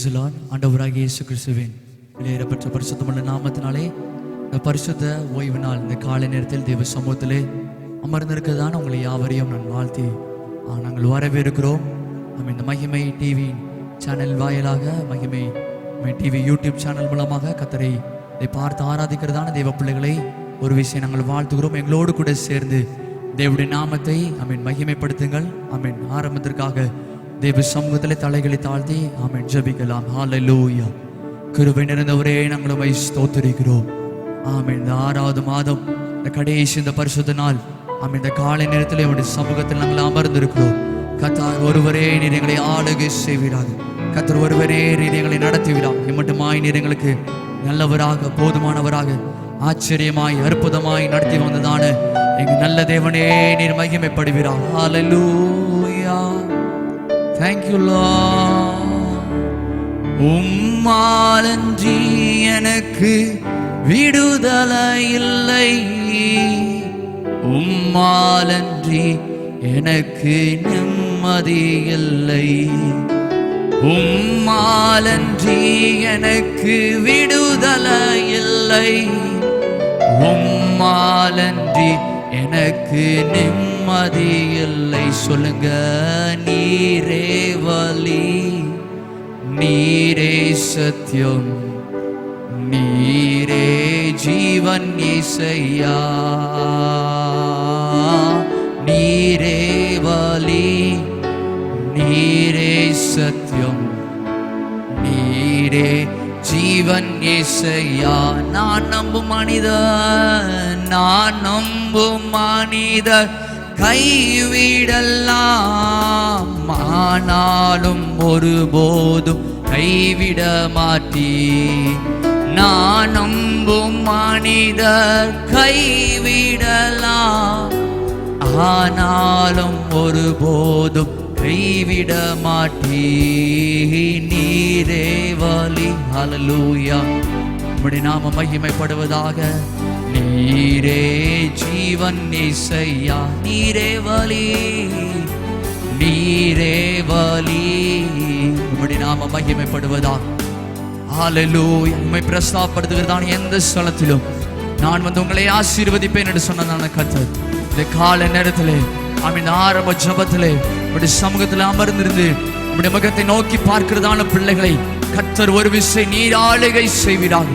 ஆண்டவராகிய இயேசு கிறிஸ்துவின் வெளியேறப்பட்ட பரிசுத்தமுள்ள நாமத்தினாலே இந்த பரிசுத்த ஓய்வு நாள் இந்த காலை நேரத்தில் தேவ சமூகத்திலே அமர்ந்திருக்கிறதான உங்களை யாவரையும் நான் வாழ்த்தி நாங்கள் வரவேற்கிறோம். நம்ம இந்த மகிமை டிவி சேனல் வாயிலாக மகிமை டிவி யூடியூப் சேனல் மூலமாக கர்த்தரை இதை பார்த்து ஆராதிக்கிறதான தேவ பிள்ளைகளை ஒரு விஷயம் நாங்கள் வாழ்த்துகிறோம். எங்களோடு கூட சேர்ந்து தேவனுடைய நாமத்தை மகிமைப்படுத்துங்கள். ஆரம்பத்திற்காக தேவ சமூகத்திலே தலைகளை தாழ்த்தி ஜெபிக்கலாம். ஹல்லேலூயா. கிருபை நிறைந்தவரே, நாங்கள் உம்மை ஸ்தோத்திரிக்கிறோம். இந்த 6வது மாதம் இந்த கடைசி இந்த பரிசுத்த நாள் இந்த காலை நேரத்தில் உம்முடைய சமூகத்தில் நாங்கள் அமர்ந்திருக்கிறோம். கர்த்தர் ஒருவரே நீர் எங்களை ஆளுகை செய்வீராக. கர்த்தர் ஒருவரே நீர் எங்களை நடத்துவீராக. இம்மட்டுமாய் நீர் எங்களுக்கு நல்லவராக, போதுமானவராக, ஆச்சரியமாய், அற்புதமாய் நடத்தி வந்ததான எங்கள் நல்ல தேவனே நீர் மகிமைப்படுவீராக. ஹல்லேலூயா. Thank you Lord. உம்மாலன்றி எனக்கு விடுதலை இல்லை, உம்மாலன்றி எனக்கு நிம்மதி இல்லை, உம்மாலன்றி எனக்கு விடுதலை இல்லை, உம்மாலன்றி எனக்கு நிம்மதி இல்லை. சொல்லுங்க. நீரே வழி, நீரே சத்தியம், நீரே ஜீவன் இயேசையா. நீரே வழி, நீரே சத்தியம், நீரே ஜீவன் இயேசையா. நான் நம்பும் மனிதர், நான் நம்பும் மனிதர் கைவிடலாம், ஆனாலும் ஒருபோதும் கைவிட மாட்டீ. நான் நம்பும் மனிதர் கைவிடலாம், ஆனாலும் ஒருபோதும் கைவிட மாட்டீ. நீரே வழி. ஹல்லேலூயா. உம்முடைய நாம மகிமைப்படுவதாக. நீரே ஜீவன் இயேசையா. நீரே வழி, நீரே வழி. உம்முடைய நாம மகிமைப்படுவதாக. ஹல்லேலூயா. உம்மை பிரஸ்தாபப்படுத்துகிறதான எந்த ஸ்தலத்திலும் நான் வந்து உங்களை ஆசீர்வதிப்பேன் என்று சொன்னதான கர்த்தர் இந்த காலை நேரத்திலே ஆரம்ப ஜெபத்திலே உம்முடைய சமூகத்தில் அமர்ந்திருந்து உம்முடைய முகத்தை நோக்கி பார்க்கிறதான பிள்ளைகளை கர்த்தர் ஒரு விசை நீர் ஆளுகை செய்வீராக.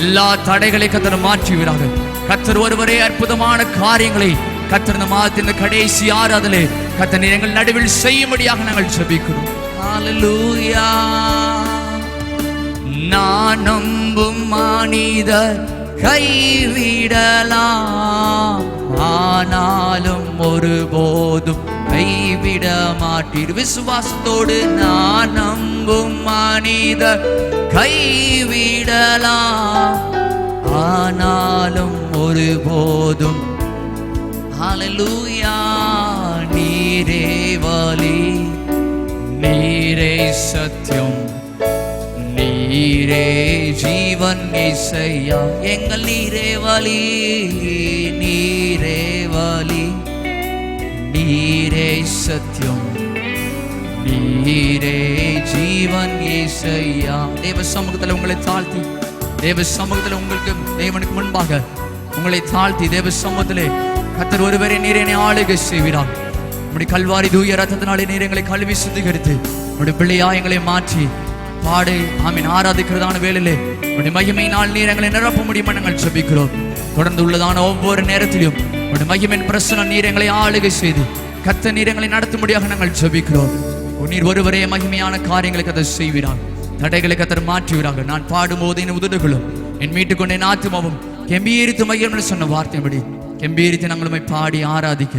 எல்லா தடைகளை கர்த்தர் மாற்றுவீராக. கர்த்தர் ஒருவரே அற்புதமான காரியங்களை கர்த்தர் இந்த மாதத்தின் கடைசி ஆராதனை கர்த்தர் நீர் எங்கள் நடுவில் செய்யும்படியாக நாங்கள் ஜெபிக்கிறோம். ஹல்லேலூயா. நான் நம்பும் மனிதர் கைவிடலாம், ஆனாலும் ஒருபோதும் கைவிட மாட்டீர். விசுவாசத்தோடு நான் நம்பும் மனிதர் கைவிடலாம், ஆனாலும் ஒருபோதும். ஹல்லேலூயா. நீரே வழி, நீரே சத்தியம், நீரே ஜீவன் இயேசையா. எங்கள் நீரே வழி, நீரே வழி, நீரே சத்தியம், நீரே ஜீவன் இயேசையா. தேவ சமூகத்தில் உங்களை தாழ்த்தி, தேவ சமூகத்தில் உங்களுக்கு தேவனுக்கு முன்பாக உங்களை தாழ்த்தி தேவ சமூகத்திலே கர்த்தர் ஒருவரே நீர் என்னை ஆளுகை செய்வீரார். உம்முடைய கல்வாரி தூய ரத்தத்தினாலே நீர் எங்களை கழுவி சுத்திகரித்து உம்முடைய பிள்ளையா எங்களை மாற்றி பாடு ஆராதிக்கிறதான வேளையிலே உம்முடைய மகிமையினால் நீர் எங்களை நிரப்ப முடியுமா நாங்கள் ஜெபிக்கிறோம். தொடர்ந்து உள்ளதான ஒவ்வொரு நேரத்திலும் உம்முடைய மகிமையின் பிரசன்னம் நீர் எங்களை ஆளுகை செய்து கர்த்தர் நீர் எங்களை நடத்தும்படியாக நாங்கள் ஜெபிக்கிறோம். நீர் ஒருவரே மகிமையான காரியங்களை கர்த்தர் செய்வீரார். தடைகளை கர்த்தர் மாற்றுவீராக. நான் பாடும்போது என் உதடுகளும் என் மீட்டுக்கொண்ட என் ஆத்துமாவும் கெம்பீரித்து மகிழ்ந்து சொன்ன வார்த்தைப்படி கெம்பீரித்து நாங்களுமே பாடி ஆராதிக்க,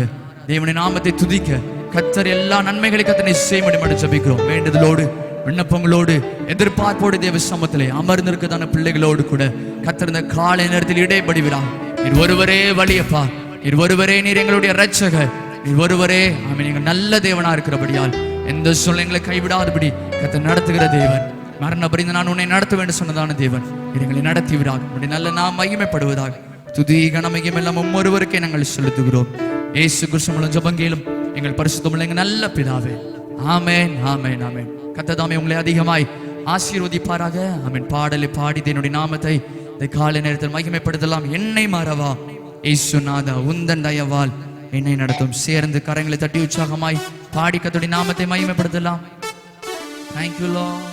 தேவனுடைய நாமத்தை துதிக்க கர்த்தர் எல்லா நன்மைகளை கர்த்தரை செய்ய முடியும் ஜெபிக்கிறோம். வேண்டுதலோடு, விண்ணப்பங்களோடு, எதிர்பார்ப்போடு தேவ சமூகத்திலே அமர்ந்திருக்கதான பிள்ளைகளோடு கூட கர்த்தர் இந்த காலை நேரத்தில் இடைபடுகிறார். நீர் ஒருவரே வழியப்பா, நீர் ஒருவரே நீர் எங்களுடைய இரட்சகர், நீர் ஒருவரே நீங்கள் நல்ல தேவனா இருக்கிறபடியால் எந்த சூழ்நிலைகளை கைவிடாதபடி கர்த்தர் நடத்துகிற தேவன். மரண பரிந்து நான் உன்னை நடத்த வேண்டும் சொன்னதான தேவன் எங்களை நடத்திவிடாக. உடைய நல்ல நாம் மகிமைப்படுவதாக. துதி கனமகியம் எல்லாம் ஒவ்வொருவருக்கே நாங்கள் செலுத்துகிறோம். இயேசு கிறிஸ்து மூலம் ஜெபங்கேலும் எங்கள் பரிசுத்தமுள்ள எங்கள் நல்ல பிதாவே. ஆமென், ஆமென், ஆமென். கர்த்தர் தாமே உங்களை அதிகமாய் ஆசீர்வதிப்பாராக. ஆமென். பாடலை பாடி என்னுடைய நாமத்தை இந்த காலை நேரத்தில் மகிமைப்படுத்தலாம். என்னை மறவா இயேசுநாதா உந்தன் தயவால் என்னை நடத்தும். சேர்ந்து கரங்களை தட்டி உற்சாகமாய் பாடி கர்த்தருடைய நாமத்தை மகிமைப்படுத்தலாம். Thank you Lord.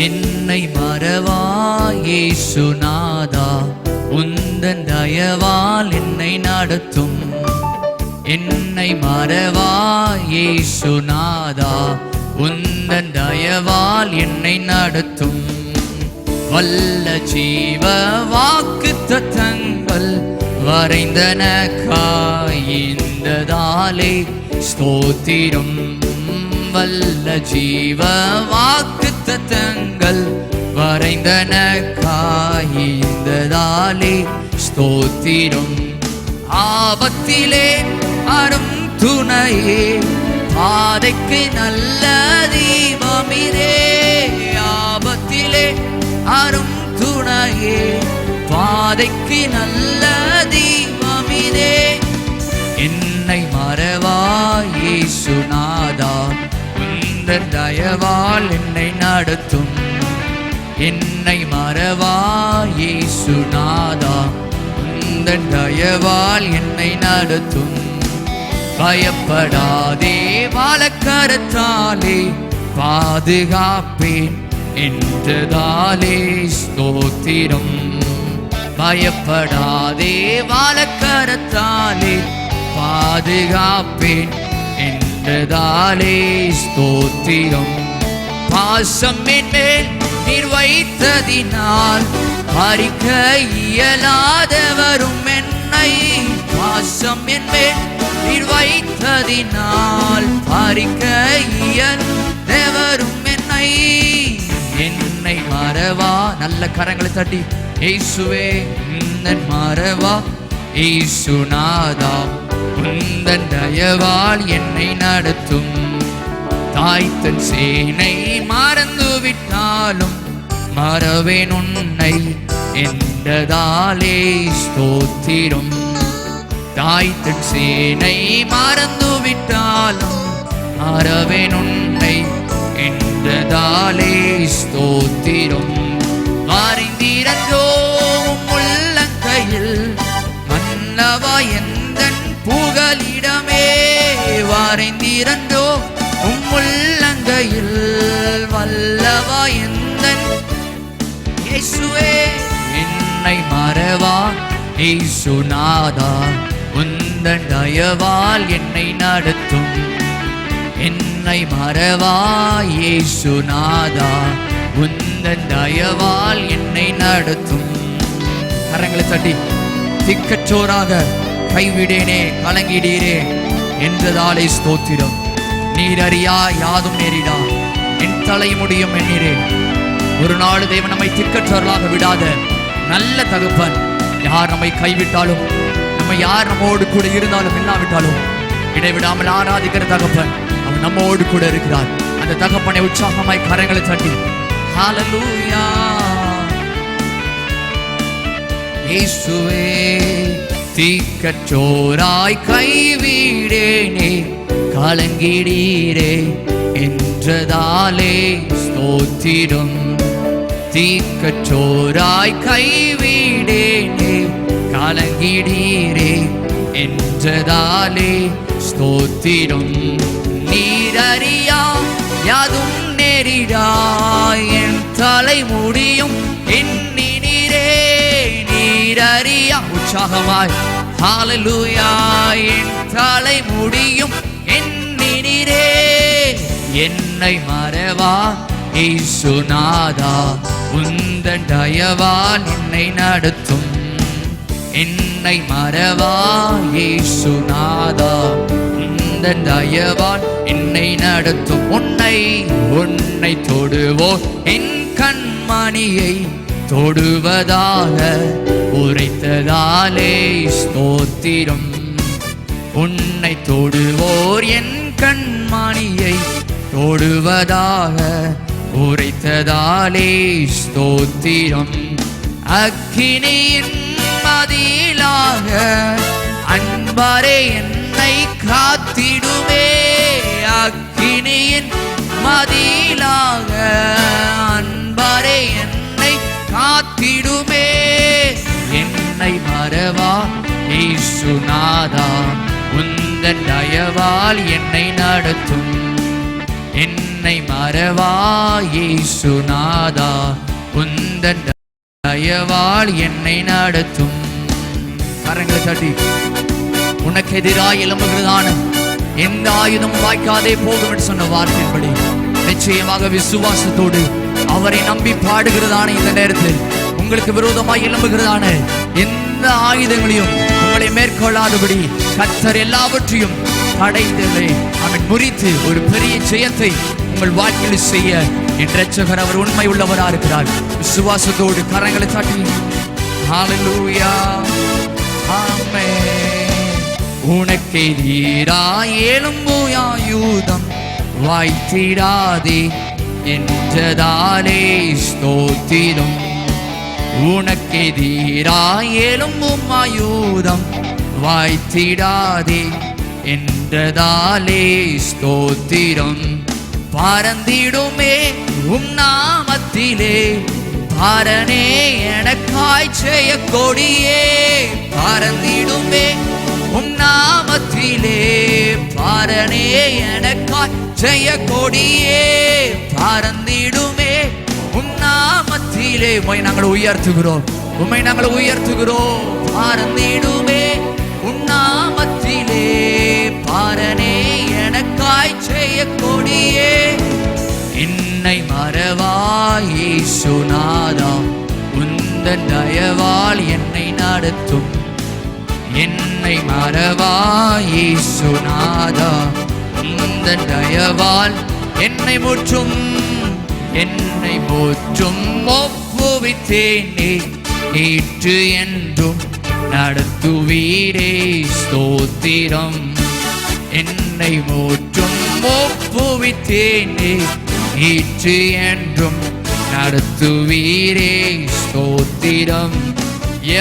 என்னை மறவா இயேசுநாதா உந்தன் தயவால் என்னை நடத்தும். என்னை மறவா இயேசுநாதா உந்தன் தயவால் என்னை நடத்தும். வல்ல ஜீவ வாக்குத்தத்தங்கள் வரைந்தனக்காய்ந்ததாலே ஸ்தோத்திரம். வல்ல ஜீவ வாக்குத்தத்தங்கள் வரைந்தனக்காய்ந்ததாலே ஸ்தோத்திரம். ஆபத்திலே அரும் துணையே பாதைக்கு நல்ல தீபமிரே. ஆபத்திலே அரும் துணையே பாதைக்கு நல்ல தீபமிரே. என்னை மறவா இயேசுநாதா உந்தன் தயவால் என்னை நடத்தும். என்னை மறவா இயேசுநாதா உந்தன் தயவால் என்னை நடத்தும். பயப்படாதே வாலக்கரத்தாலே பாதுகாப்பேன் என்றதாலே ஸ்தோத்திரம். பயப்படாதே வாலக்கரத்தாலே பாதுகாப்பேன் என்றதாலே ஸ்தோத்திரம். பாசம் என்மேல் நீர் வைத்ததினால் பறிக்க இயலாதவரும் என்னை. பாசம் என்மேல் நீர் வைத்ததினால் பறிக்க இயலாதவரும் என்னை. என்னை மறவா நல்ல கரங்களை தட்டி இயேசுவே உந்தன் மறவா இயேசுநாதா உந்தன் தயவால் என்னை நடத்தும். தாய் தன் சேனை மறந்து விட்டாலும் மறவேன் உன்னை என்றதாலே ஸ்தோத்திரம். தாய் தன் சேனை மறந்து விட்டாலும் மறவேன் உன்னை என்றதாலே ஸ்தோத்திரம். மறைந்திரன்றோ உள்ளங்கையில் மன்னவா எந்தன் புகலிடமே. வரைந்திரன்றோ உள்ளங்கையில் வல்லவா எந்தன் இயேசுவே. என்னை மறவா இயேசுநாதா உந்தன் தயவால் என்னை நடத்தும். என்னை மறவா இயேசுநாதா உந்தன் தயவால் என்னை நடத்தும். கரங்களை தட்டி திக்கற்றோராக கைவிடேனே கலங்கிடீரே என்றதாலே ஸ்தோத்திரம். நீர் அறியா யாதும் நேரிடா என் தலை முடியும் எண்ணீரே. ஒரு நாள் தேவன் நம்மை திக்கற்றவர்களாக விடாத நல்ல தகப்பன். யார் நம்மை கைவிட்டாலும் யார் நம்மோடு கூட இருந்தாலும் இல்லாவிட்டாலும் இடைவிடாமல் ஆராதிக்கிற தகப்பன் அவன் நம்மோடு கூட இருக்கிறார். அந்த தகப்பனை உற்சாகமாய் கரங்களை தட்டி ஹல்லேலூயா. இயேசுவே திக்கற்றோராய் கைவிடேனே கலங்கிடீரே என்றதாலே ஸ்தோத்திரம். திக்கற்றோராய் கைவிடேனே கலங்கிடீரே என்றதாலே ஸ்தோத்திரம். நீரறியா யாதும் நேரிடாய் என் தலை முடியும் எண்ணினீரே. நீரறியா உற்சாகமாய் ஹல்லேலூயா என் தலை முடியும் எண்ணினீரே. என்னை மறவா இயேசுநாதா உந்தன் தயவால் என்னை நடத்தும். என்னை மறவா இயேசுநாதா உந்தன் தயவால் என்னை நடத்தும். உன்னை தொடுவோர் என் கண்மணியை தொடுவதாக உரைத்ததாலே ஸ்தோத்திரம். உன்னை தொடுவோர் என் கண்மணியை தொடுவதாக உரைத்ததாலே ஸ்தோத்திரம். அக்கினியின் மதிலாக அன்பரே என்னை காத்திடுமே. அக்கினியின் மதிலாக அன்பரே என்னை காத்திடுமே. என்னை மறவா இயேசுநாதா, உந்தன் தயவால் என்னை நடத்தும். என்னை மறவா இயேசுநாதா, உந்தன் தயவால் என்னை நடத்தும். கரங்களை தட்டி உனக்கு எதிராக எழும்புகிறதான எந்த ஆயுதம் வாய்க்காதே போகும் என்று சொன்ன வார்த்தையின்படி நிச்சயமாக விசுவாசத்தோடு அவரை நம்பி பாடுகிறதான இந்த நேரத்தில் உங்களுக்கு விரோதமாய் எழும்புகிறதான எந்த ஆயுதங்களையும் உங்களை மேற்கொள்ளாதபடி கர்த்தர் எல்லாவற்றையும் தடைத்தலை அவன் முறித்து ஒரு பெரிய ஜெயத்தை உங்கள் வாழ்க்கையில் செய்ய என் இரட்சகர் அவர் உண்மை உள்ளவராக இருக்கிறார். விசுவாசத்தோடு கரங்களை தட்டி ஹல்லேலூயா ஆமென். உனக்கே எதிராய் எழும்பும் ஆயுதம் வாய்த்திடாதே என்றதாலே ஸ்தோத்திரம். உனக்கே எதிராய் எழும்பும் ஆயுதம் வாய்த்திடாதே என்றதாலே ஸ்தோத்திரம். பறந்திடுமே உம் நாமத்திலே பாரனே எனக்காய் செய்ய கொடியே. பறந்திடுமே உம் நாமத்திலே பாரனே எனக்காய் செய்ய கொடியே. பறந்திடுமே உம் நாமத்திலே. உம்மை நாங்கள் உயர்த்துகிறோம், உம்மை நாங்கள் உயர்த்துகிறோம். பறந்திடுமே உம் நாமத்திலே பாரனே எனக்காய் செய்ய கொடியே. என்னை மறவா இயேசுநாதா, உந்தன் தயவால் என்னை நடத்தும். என்னை மறவா இயேசுநாதா, உந்தன் தயவால் என்னை முற்றும். என்னை முற்றும் ஒப்புவித்தேனே நேற்று என்றும் நடத்துவீரே ஸ்தோத்திரம். என்னை முற்றும் ஒப்புவித்தேனே நேற்று என்றும் நடத்துவீரே ஸ்தோத்திரம்.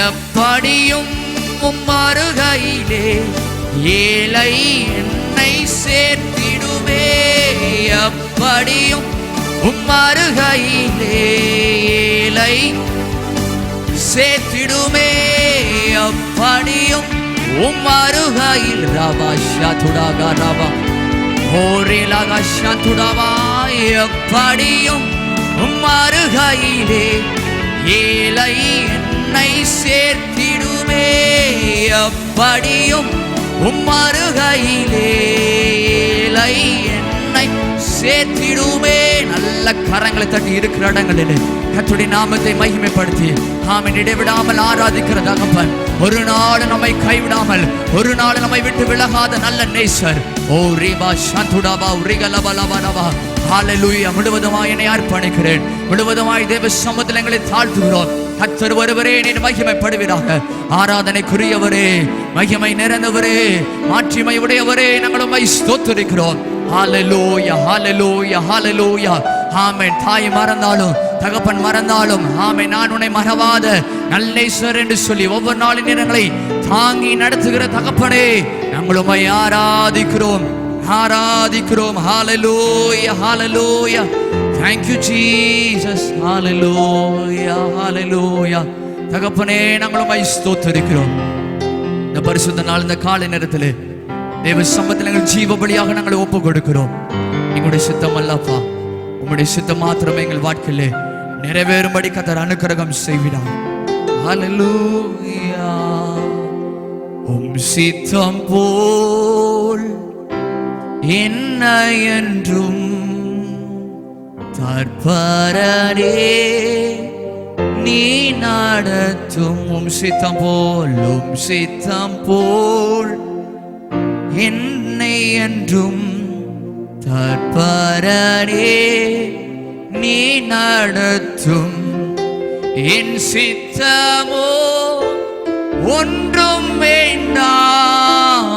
எப்படியும் உம் அருகையிலே ஏழை என்னை சேர்த்திடுமே. எப்படியும் உம் அருகையிலே ஏழை சேர்த்திடுமே. எப்படியும் உம் அருகையில் ரவா ஷாதுடாகா ரவா ஓரேலாகா ஷாதுடாவா. எப்படியும் உம் அருகையிலே ஏழை என்னை சேர்த்திடுமே. எப்படியும் உம் அருகையிலே ஏழை என்னை சேர்த்திடுமே. நல்ல கரங்களை தட்டி இருக்கிற இடங்களில் கர்த்தருடைய நாமத்தை மகிமைப்படுத்தி ஆமென் இடைவிடாமல் ஆராதிக்கிற தகப்பன், ஒரு நாள் நம்மை கைவிடாமல் ஒரு நாள் நம்மை விட்டு விலகாத நல்ல நேசர். ஓ ரீபா சாந்துடாபா உரிகலபலபலபா ஹல்லேலூயா. முழுவதுமாய் என்னை அர்ப்பணிக்கிறேன், முழுவதுமாய் தேவ சமூகத்தில் எங்களை தாழ்த்துகிறோம். கர்த்தர் ஒருவரே நீர் மகிமைப்படுவீராக. ஆராதனைக்குரியவரே, மகிமை நிறைந்தவரே, மாட்சிமை உடையவரே, நாங்கள் உம்மை ஸ்தோத்திரிக்கிறோம். ஹல்லேலூயா ஹல்லேலூயா ஹல்லேலூயா ஆமென். தாய் மறந்தாலும் தகப்பன் மறந்தாலும் ஆமென், நான் உன்னை மறவாத நல்லேஸ்வர் என்று சொல்லி ஒவ்வொரு நாளின் நேரங்களை தாங்கி நடத்துகிற தகப்பனே, நாங்கள் உம்மை ஆராதிக்கிறோம் ஆராதிக்கிறோம். ஹல்லேலூயா ஹல்லேலூயா. Thank you Jesus. ஹல்லேலூயா ஹல்லேலூயா. தகப்பனே, நாங்கள் உம்மை ஸ்தோத்திரிக்கிறோம். இந்த பரிசுத்த நாள் இந்த காலை நேரத்தில் தேவ சமூகத்தில் எங்கள் ஜீவ பலியாக நாங்கள் ஒப்பு கொடுக்கிறோம். எங்களுடைய சித்தம் அல்லப்பா, உம்முடைய சித்தம் மாத்திரமே எங்கள் வாழ்க்கையிலே நிறைவேறும்படி கர்த்தர் அனுக்கிரகம் செய்கிறார். ஹல்லேலூயா. உம் சித்தம் போல் என்னை என்றும் தற்பரனே நீ நடத்தும். உம் சித்தம் போல், உம் சித்தம் போல் என்னை என்றும் தற்பரனே நீ நடத்தும். என் சித்தமோ ஒன்றும் வேண்டாம்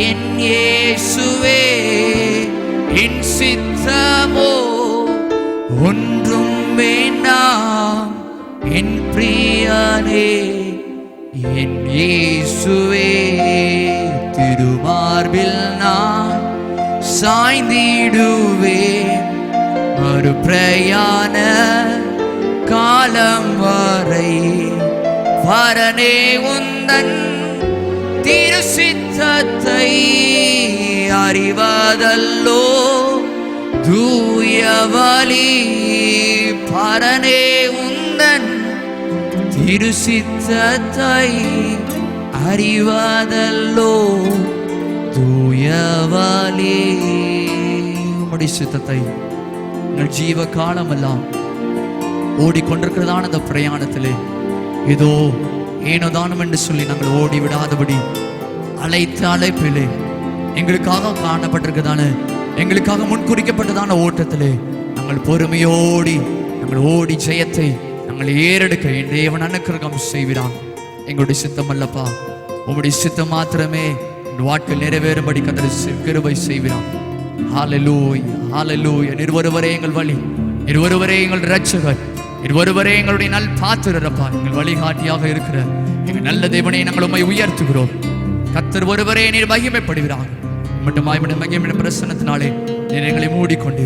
என் இயேசுவே என் சித்தமோ ஒன்றும் வேண்டாம் என் பிரியனே என் இயேசுவே திருமார்பில் நான் சாய்ந்திடுவேன் ஒரு பிரயாண காலம் வரை பரனே உந்தன் திருசித்தத்தை அறிவதல்லோ தூயவலி பரனே உந்தன் திருசித்தத்தை அறிவதல்லோ தூயவலி உம்முடைய சித்தத்தை எங்கள் ஜீவ காலமெல்லாம் ஓடிக்கொண்டிருக்கிறதான அந்த பிரயாணத்திலே ஏதோ ஏனோதானம் என்று சொல்லி நாங்கள் ஓடி விடாதபடி அழைத்த அழைப்பிலே எங்களுக்காக காணப்பட்டிருக்கிறதான எங்களுக்காக முன்குறிக்கப்பட்டதான ஓட்டத்திலே நாங்கள் பொறுமையோடி நாங்கள் ஓடி ஜெயத்தை நாங்கள் ஏறெடுக்க என் தேவன் அனுக்கிரகம் செய்கிறான். எங்களுடைய சித்தம் அல்லப்பா, உங்களுடைய சித்தம் மாத்திரமே எங்கள் வாழ்க்கையில் நிறைவேறும்படி கர்த்தர் கிருபை செய்கிறான். ஹல்லேலூயா ஹல்லேலூயா. ஒருவரே எங்கள் வழி, ஒருவரே எங்கள் இரட்சகர், ஒருவரே எங்களுடைய நல் பாத்திரப்பா, எங்கள் வழிகாட்டியாக இருக்கிற எங்கள் நல்ல தேவனை நாங்கள் உம்மை உயர்த்துகிறோம். கர்த்தர் ஒருவரே நீர் மகிமைப்படுகிறார். மட்டுமாய் மகிமையின் பிரசன்னத்தினாலே நீர் எங்களை மூடிக்கொண்டு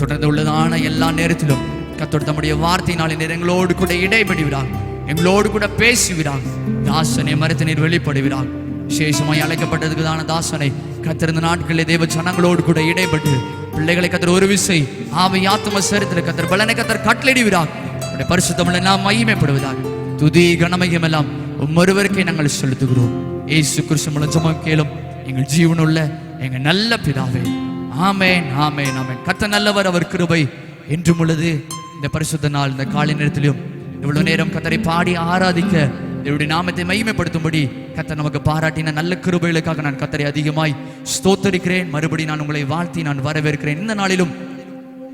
தொடர்ந்து உள்ளதான எல்லா நேரத்திலும் கர்த்தர் தம்முடைய வார்த்தையினாலே நீர் எங்களோடு கூட இடைபடுகிறார், எங்களோடு கூட பேசுகிறார். தாசனை மறுத்து நீர் வெளிப்படுகிறார். விசேஷமாய் அழைக்கப்பட்டதுக்கு தான தாசனை கர்த்தர் இந்த நாட்களிலே தேவ ஜனங்களோடு கூட இடைப்பட்டு பிள்ளைகளை கர்த்தர் ஒரு விசை ஆவி ஆத்தும சரித்திர கர்த்தர் பலனை கர்த்தர் கட்டளையிடுகிறார். பரிசுத்தமிழ் எல்லாம் மகிமைப்படுவதாக துதி கனமயம் எல்லாம் ஒருவருக்கே நாங்கள் செலுத்துகிறோம். இயேசு கிறிஸ்து மூலம் ஜெபம் கேளும் எங்கள் ஜீவனுள்ள எங்கள் நல்ல பிதாவே. ஆமென் ஆமென் ஆமென். கர்த்தர் நல்லவர், அவர் கிருபை என்றும் உள்ளது. இந்த பரிசுத்த நாள் இந்த காலை நேரத்திலும் இவ்வளவு நேரம் கர்த்தரை பாடி ஆராதிக்க இவருடைய நாமத்தை மகிமைப்படுத்தும்படி கர்த்தர் நமக்கு பாராட்டின நல்ல கிருபைகளுக்காக நான் கர்த்தரை அதிகமாய் ஸ்தோத்தரிக்கிறேன். மறுபடி நான் உங்களை வாழ்த்தி நான் வரவேற்கிறேன். இந்த நாளிலும்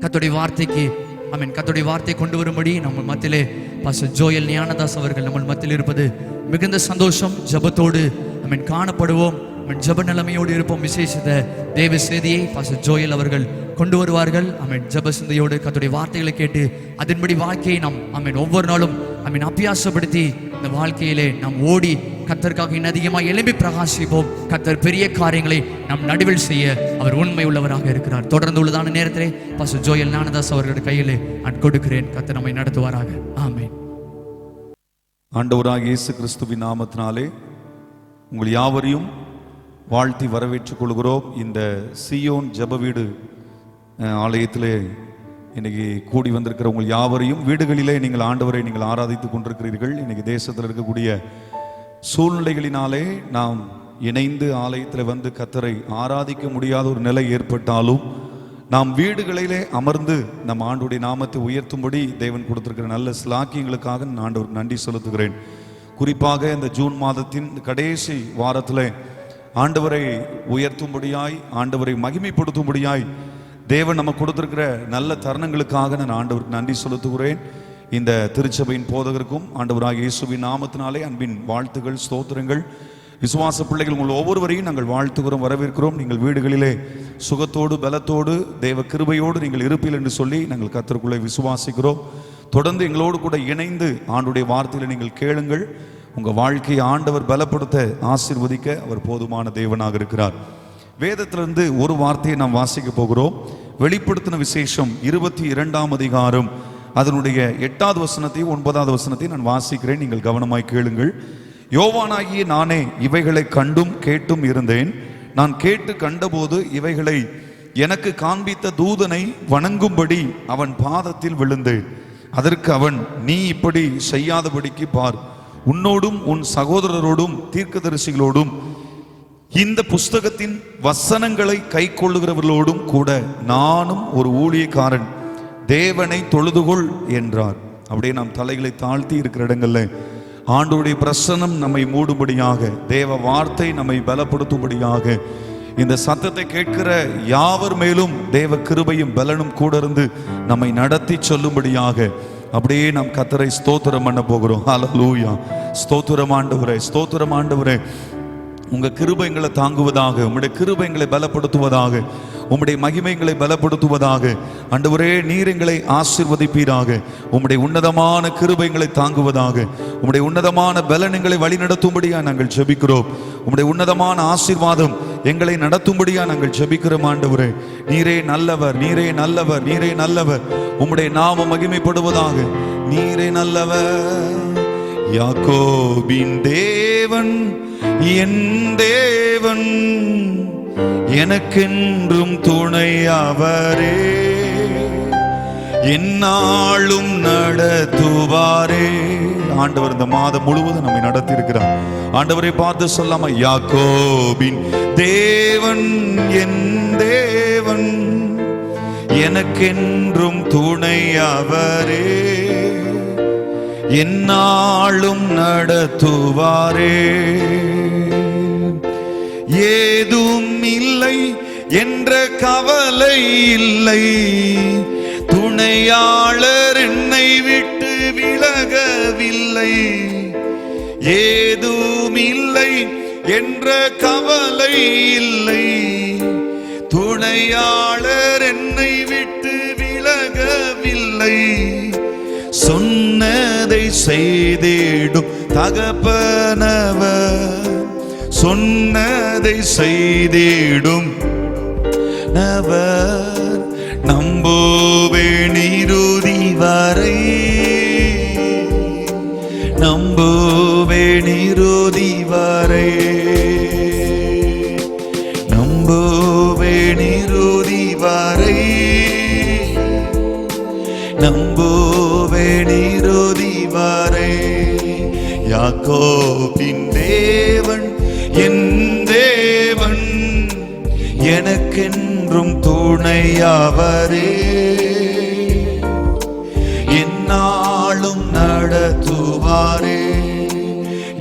கர்த்தருடைய வார்த்தைக்கு ஆமென், கர்த்தருடைய வார்த்தை கொண்டு வரும்படி நம்ம மத்தியிலே பாஸ்டர் ஜோயல் ஞானதாஸ் அவர்கள் நம்ம மத்தியில் இருப்பது மிகுந்த சந்தோஷம். ஜபத்தோடு ஆமென் காணப்படுவோம். ஜப நிலைமையோடு இருப்போம். விசேஷத்தை தேவ செய்தியை பாஸ்டர் ஜோயல் அவர்கள் கொண்டு வருவார்கள். ஆமென். ஜப சிந்தையோடு கர்த்தருடைய வார்த்தைகளை கேட்டு அதன்படி வாழ்க்கையை நாம் ஆமென் ஒவ்வொரு நாளும் ஆமென் அபியாசப்படுத்தி இந்த வாழ்க்கையிலே நாம் ஓடி கர்த்தருக்காக இன்னும் அதிகமாக எழும்பி பிரகாசிப்போம். கர்த்தர் பெரிய காரியங்களை நம் நடுவில் செய்ய அவர் உண்மை உள்ளவராக இருக்கிறார். தொடர்ந்து உள்ளதான நேரத்திலே பாஸ்டர் ஜோயல் ஞானதாஸ் அவர்களுடைய கையிலே நான் கொடுக்கிறேன். கர்த்தர் நம்மை நடத்துவாராக. ஆமென். ஆண்டவராகிய இயேசு கிறிஸ்துவின் நாமத்தினாலே உங்கள் யாவரையும் வாழ்த்தி வரவேற்றுக் கொள்கிறோம். இந்த சியோன் ஜெப வீடு ஆலயத்திலே இன்னைக்கு கூடி வந்திருக்கிற உங்கள் யாவரையும் வீடுகளிலே நீங்கள் ஆண்டவரை நீங்கள் ஆராதித்துக் கொண்டிருக்கிறீர்கள். இன்னைக்கு தேசத்தில் இருக்கக்கூடிய சூழ்நிலைகளினாலே நாம் இணைந்து ஆலயத்தில் வந்து கர்த்தரை ஆராதிக்க முடியாத ஒரு நிலை ஏற்பட்டாலும் நாம் வீடுகளிலே அமர்ந்து நம் ஆண்டுடைய நாமத்தை உயர்த்தும்படி தேவன் கொடுத்திருக்கிற நல்ல சிலாக்கியங்களுக்காக நான் ஆண்டவருக்கு நன்றி செலுத்துகிறேன். குறிப்பாக இந்த ஜூன் மாதத்தின் கடைசி வாரத்தில் ஆண்டவரை உயர்த்தும்படியாய் ஆண்டவரை மகிமைப்படுத்தும்படியாய் தேவன் நமக்கு கொடுத்திருக்கிற நல்ல தருணங்களுக்காக நான் ஆண்டவருக்கு நன்றி செலுத்துகிறேன். இந்த திருச்சபையின் போதகருக்கும் ஆண்டவராகிய இயேசுவின் நாமத்தினாலே அன்பின் வாழ்த்துகள், ஸ்தோத்திரங்கள். விசுவாச பிள்ளைகள் உங்கள் ஒவ்வொருவரையும் நாங்கள் வாழ்த்துகிறோம், வரவேற்கிறோம். நீங்கள் வீடுகளிலே சுகத்தோடு பலத்தோடு தேவ கிருபையோடு நீங்கள் இருப்பீர்கள் என்று சொல்லி நாங்கள் கர்த்தருக்குள்ளே விசுவாசிக்கிறோம். தொடர்ந்து எங்களோடு கூட இணைந்து ஆண்டுடைய வார்த்தையில் நீங்கள் கேளுங்கள். உங்கள் வாழ்க்கையை ஆண்டவர் பலப்படுத்த ஆசீர்வதிக்க அவர் போதுமான தேவனாக இருக்கிறார். வேதத்திலிருந்து ஒரு வார்த்தையை நாம் வாசிக்க போகிறோம். வெளிப்படுத்தின விசேஷம் 22ஆம் அதிகாரம் அதனுடைய 8வது வசனத்தையும் 9வது வசனத்தையும் நான் வாசிக்கிறேன். நீங்கள் கவனமாய் கேளுங்கள். யோவானாகிய நானே இவைகளை கண்டும் கேட்டும் இருந்தேன். நான் கேட்டு கண்டபோது இவைகளை எனக்கு காண்பித்த தூதனை வணங்கும்படி அவன் பாதத்தில் விழுந்தேன். அதற்கு அவன், நீ இப்படி செய்யாதபடிக்கு பார், உன்னோடும் உன் சகோதரரோடும் தீர்க்கதரிசிகளோடும் இந்த புஸ்தகத்தின் வசனங்களை கை கொள்ளுகிறவர்களோடும் கூட நானும் ஒரு ஊழியக்காரன், தேவனை தொழுதுகொள் என்றார். அப்படியே நாம் தலைகளை தாழ்த்தி இருக்கிற இடங்கள்ல ஆண்டவருடைய பிரசன்னம் நம்மை மூடும்படியாக, தேவ வார்த்தை நம்மை பலப்படுத்தும்படியாக, இந்த சத்தத்தை கேட்கிற யாவர் மேலும் தேவ கிருபையும் பலனும் கூட இருந்து நம்மை நடத்தி சொல்லும்படியாக அப்படியே நாம் கர்த்தரை ஸ்தோத்திரம் பண்ண போகிறோம். ஹல்லேலூயா. ஸ்தோத்திரம் ஆண்டவரே, ஸ்தோத்திரம் ஆண்டவரே. உங்க கிருபை எங்களை தாங்குவதாக, உம்முடைய கிருபை எங்களை பலப்படுத்துவதாக, உம்முடைய மகிமை எங்களை பலப்படுத்துவதாக. ஆண்டவரே, நீர் எங்களை ஆசீர்வதிப்பீராக. உம்முடைய உன்னதமான கிருபை எங்களை தாங்குவதாக. உம்முடைய உன்னதமான பலன் எங்களை வழி நடத்தும்படியா நாங்கள் ஜெபிக்கிறோம். உம்முடைய உன்னதமான ஆசீர்வாதம் எங்களை நடத்தும்படியா நாங்கள் ஜெபிக்கிறோம். ஆண்டவரே, நீரே நல்லவர், நீரே நல்லவர், நீரே நல்லவர். உம்முடைய நாமம் மகிமைப்படுவதாக. நீரே நல்லவர். யாக்கோபின் தேவன் என் தேவன், எனக்கென்றும் துணையவரே, என்னாலும் நடத்துவாரே. ஆண்டவர் இந்த மாதம் முழுவதும் நம்மை நடத்தி இருக்கிறார். ஆண்டவரை பார்த்து சொல்லாம, யாக்கோபின் தேவன் என் தேவன், எனக்கென்றும் துணையவரே, என்னாலும் நடத்துவாரே. ஏதும் இல்லை என்ற கவலை இல்லை, துணையாளர் என்னை விட்டு விலகவில்லை. ஏதும் இல்லை என்ற கவலை இல்லை, துணையாளர் என்னை விட்டு விலகவில்லை. சொன்னதை செய்திடும் தகப்பனவர், சொன்னதை செய்திடும் நவர், நம்புவேன் இறுதி வரை, நம்புவேன் இறுதி வரை, நம்புவேன் இறுதி வரை, நம்புவேன் இறுதி வரை. யாக்கோபின் தேவன் என் தேவன், எனக்கென்றும் துணையவரே, என்னாலும் நடத்துவாரே.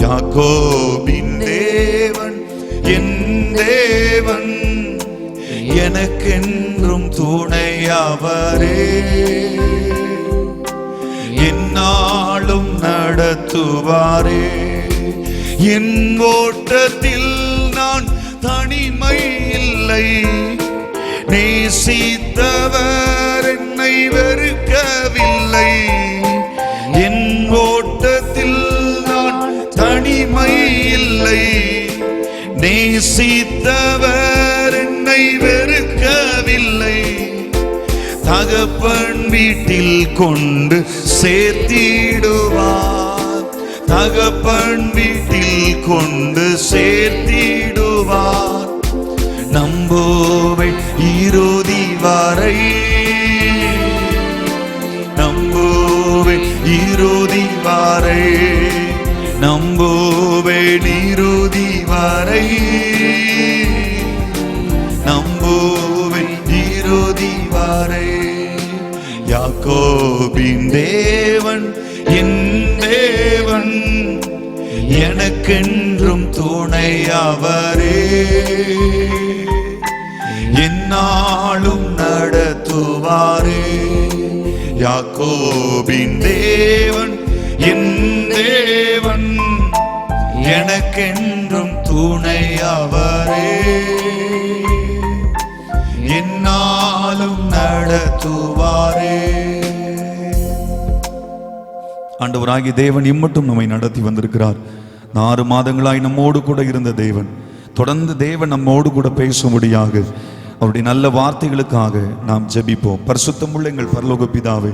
யாக்கோபின் தேவன் என் தேவன், எனக்கென்றும் துணையவரே, என்னாலும் நடத்துவாரே. என் ஓட்டத்தில் நான் தனிமை இல்லை, நேசித்தவர் என்னை வெறுக்கவில்லை. என் ஓட்டத்தில் நான் தனிமை இல்லை, நேசித்தவர் என்னை வெறுக்கவில்லை. தகப்பன் வீட்டில் கொண்டு சேர்த்திடுவார், தகப்பன் வீட்டில் கொண்டு சேர்த்திடுவார். நம்புவேன் இறுதி வரை, நம்புவேன் இறுதி வரை, நம்புவேன் இறுதி வரை, நம்புவேன் இறுதி வரை. யாக்கோபின் தேவன் என் தேவன், எனக்கென்றும் துணையவரே, என்னாலும் நடத்துவாரே. யாக்கோபின் தேவன் என் தேவன், எனக்கென்றும் துணையவரே, என்னாலும் நடத்துவாரே. ஆண்டவராகிய தேவன் இம்மட்டும் நம்மை நடத்தி வந்திருக்கிறார். 6 மாதங்களாய் நம்மோடு கூட இருந்த தேவன் தொடர்ந்து தேவன் நம்மோடு கூட பேசும்படியாக அவருடைய நல்ல வார்த்தைகளுக்காக நாம் ஜெபிப்போம். பரிசுத்தமுள்ள எங்கள் பரலோக பிதாவே,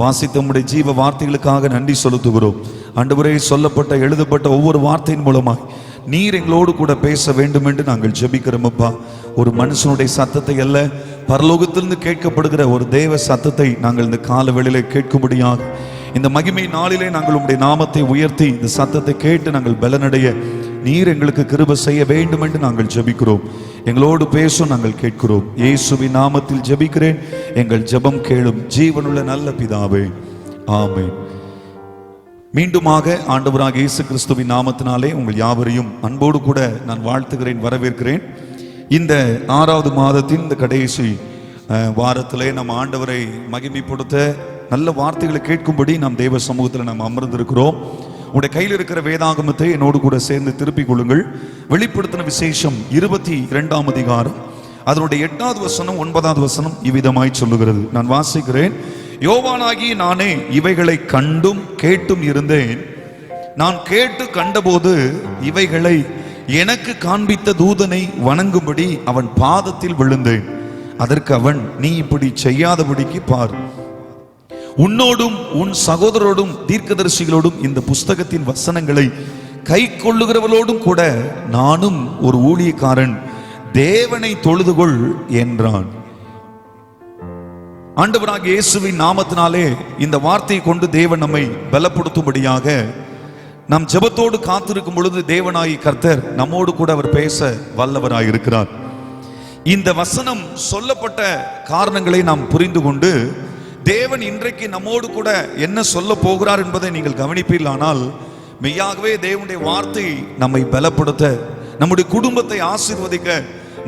வாசித்த உம்முடைய ஜீவ வார்த்தைகளுக்காக நன்றி செலுத்துகிறோம். ஆண்டவரே, சொல்லப்பட்ட எழுதப்பட்ட ஒவ்வொரு வார்த்தையின் மூலமாய் நீர் எங்களோடு கூட பேச வேண்டும் என்று நாங்கள் ஜெபிக்கிறோம். அப்பா, ஒரு மனுஷனுடைய சத்தத்தை அல்ல, பரலோகத்திலிருந்து கேட்கப்படுகிற ஒரு தேவ சத்தத்தை நாங்கள் இந்த கால வேளையிலே கேட்கும்படியாக இந்த மகிமை நாளிலே நாங்கள் உம்முடைய நாமத்தை உயர்த்தி இந்த சத்தத்தை கேட்டு நாங்கள் பலனடைய நீர் எங்களுக்கு கிருபை செய்ய வேண்டும் என்று நாங்கள் ஜெபிக்கிறோம். எங்களோடு பேசும் நாங்கள் கேட்கிறோம். இயேசுவின் நாமத்தில் ஜெபிக்கிறேன், எங்கள் ஜெபம் கேளும் ஜீவனுள்ள நல்ல பிதாவே, ஆமென். மீண்டுமாக ஆண்டவராக இயேசு கிறிஸ்துவின் நாமத்தினாலே உங்கள் யாவரையும் அன்போடு கூட நான் வாழ்த்துகிறேன், வரவேற்கிறேன். இந்த 6வது மாதத்தின் இந்த கடைசி வாரத்திலே நம்ம ஆண்டவரை மகிமைப்படுத்த நல்ல வார்த்தைகளை கேட்கும்படி நாம் தேவ சமூகத்தில் நாம் அமர்ந்திருக்கிறோம். உடைய கையில் இருக்கிற வேதாகமத்தை என்னோடு கூட சேர்ந்து திருப்பிக் கொள்ளுங்கள். வெளிப்படுத்தின விசேஷம் 22ஆம் அதிகாரம் அதனுடைய 8வது வசனம் 9வது வசனம் இவ்விதமாய் சொல்லுகிறது. நான் வாசிக்கிறேன். யோவானாகி நானே இவைகளை கண்டும் கேட்டும் இருந்தேன். நான் கேட்டு கண்டபோது இவைகளை எனக்கு காண்பித்த தூதனை வணங்கும்படி அவன் பாதத்தில் விழுந்தேன். அதற்கு அவன், நீ இப்படி செய்யாதபடிக்கு பார், உன்னோடும் உன் சகோதரோடும் தீர்க்கதரிசிகளோடும் இந்த புஸ்தகத்தின் வசனங்களை கை கொள்ளுகிறவளோடும் கூட நானும் ஒரு ஊழியக்காரன், தேவனை தொழுதுகொள் என்றான். ஆண்டவராகிய இயேசுவின் நாமத்தினாலே இந்த வார்த்தையை கொண்டு தேவன் நம்மை பலப்படுத்தும்படியாக நாம் ஜெபத்தோடு காத்திருக்கும் பொழுது தேவனாய் கர்த்தர் நம்மோடு கூட அவர் பேச வல்லவராய் இருக்கிறார். இந்த வசனம் சொல்லப்பட்ட காரணங்களை நாம் புரிந்து கொண்டு தேவன் இன்றைக்கு நம்மோடு கூட என்ன சொல்ல போகிறார் என்பதை நீங்கள் கவனிப்பீர்களானால் மெய்யாகவே தேவனுடைய வார்த்தை நம்மை பலப்படுத்த, நம்முடைய குடும்பத்தை ஆசீர்வதிக்க,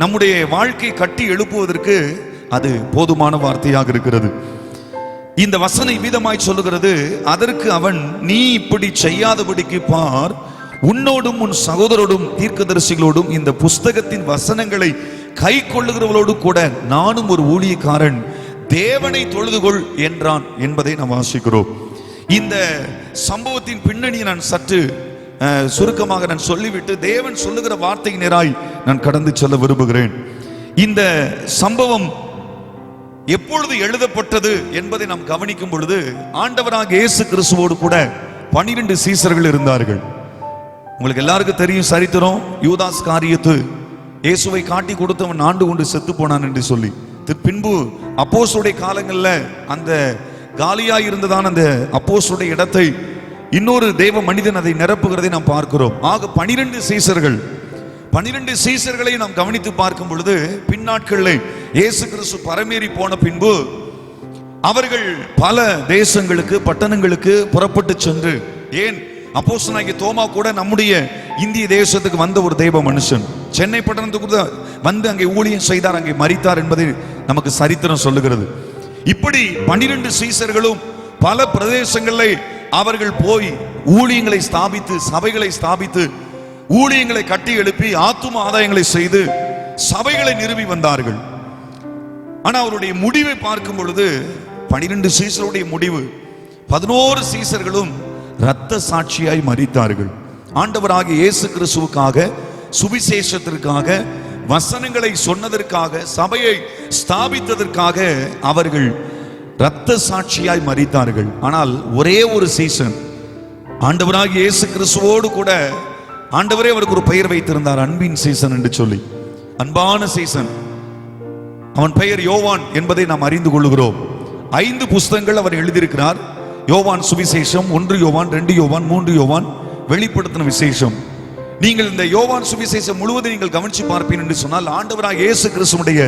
நம்முடைய வாழ்க்கை கட்டி எழுப்புவதற்கு அது போதுமான வார்த்தையாக இருக்கிறது. இந்த வசனம் விதமாய் சொல்லுகிறது. அதற்கு அவன், நீ இப்படி செய்யாதபடிக்கு பார், உன்னோடும் உன் சகோதரோடும் தீர்க்கதரிசிகளோடும் இந்த புஸ்தகத்தின் வசனங்களை கை கொள்ளுகிறவளோடு கூட நானும் ஒரு ஊழியக்காரன், தேவனை தொழுதுகொள் என்றான் என்பதை நாம் வாசிக்கிறோம். இந்த சம்பவத்தின் பின்னணியை நான் சற்று சுருக்கமாக நான் சொல்லிவிட்டு தேவன் சொல்லுகிற வார்த்தை நேராய் நான் கடந்து செல்ல விரும்புகிறேன். இந்த சம்பவம் எப்பொழுது எழுதப்பட்டது என்பதை நாம் கவனிக்கும் பொழுது, ஆண்டவராக இயேசு கிறிஸ்துவோடு கூட 12 சீசர்கள் இருந்தார்கள். உங்களுக்கு எல்லாருக்கும் தெரியும் சரித்திரம். யூதாஸ் காரியத்து இயேசுவை காட்டி கொடுத்தவன் ஆண்டு கொண்டு செத்து போனான் என்று சொல்லி, பின்பு அப்போஸ்தலருடைய காலங்களில் அந்த காலியாய் இருந்ததான அந்த அப்போஸ்தலருடைய இடத்தை இன்னொரு தேவ மனிதன் அதை நிரப்புகிறதை நாம் பார்க்கிறோம். ஆக 12 சீசர்கள், 12 சீசர்களை நாம் கவனித்து பார்க்கும் பொழுது, பின்னாட்களில் இயேசு கிறிஸ்து பரமேறி போன பின்பு அவர்கள் பல தேசங்களுக்கு பட்டணங்களுக்கு புறப்பட்டு சென்று, ஏன் அப்போஸ்தலனாகிய தோமா கூட நம்முடைய இந்திய தேசத்துக்கு வந்த ஒரு தெய்வ மனுஷன், சென்னை பட்டணத்துக்கு வந்து அங்கே ஊழியம் செய்தார், அங்கே மரித்தார் என்பதை நமக்கு சரித்திரம் சொல்லுகிறது. இப்படி 12 சீசர்களும் பல பிரதேசங்களில் அவர்கள் போய் ஊழியங்களை ஸ்தாபித்து, சபைகளை ஸ்தாபித்து, ஊழியங்களை கட்டி எழுப்பி ஆத்தும ஆதாயங்களை செய்து சபைகளை நிறுவி வந்தார்கள். ஆனா அவருடைய முடிவை பார்க்கும் பொழுது 12 சீசருடைய முடிவு, 11 சீசர்களும் இரத்த சாட்சியாய் மரித்தார்கள். ஆண்டவராகிய இயேசு கிறிஸ்துவுக்காக, சுவிசேஷத்திற்காக, வசனங்களை சொன்னதற்காக, சபையை ஸ்தாபித்ததற்காக அவர்கள் இரத்த சாட்சியாய் மரித்தார்கள். ஆனால் ஒரே ஒரு சீசன் ஆண்டவராகிய இயேசு கிறிஸ்துவோடு கூட ஆண்டவரே அவருக்கு ஒரு பெயர் வைத்திருந்தார், அன்பின் சீசன் என்று சொல்லி. அன்பான சீசன். அவன் பெயர் யோவான் என்பதை நாம் அறிந்து கொள்கிறோம். 5 புஸ்தகங்கள் அவர் எழுதியிருக்கிறார். யோவான் சுவிசேஷம், 1 யோவான், 2 யோவான், 3 யோவான், வெளிப்படுத்தின விசேஷம். நீங்கள் இந்த யோவான் சுவிசேஷம் முழுவதும் நீங்கள் கவனிச்சு பார்ப்பீர்கள் என்று சொன்னால், ஆண்டவராக இயேசு கிறிஸ்துவுடைய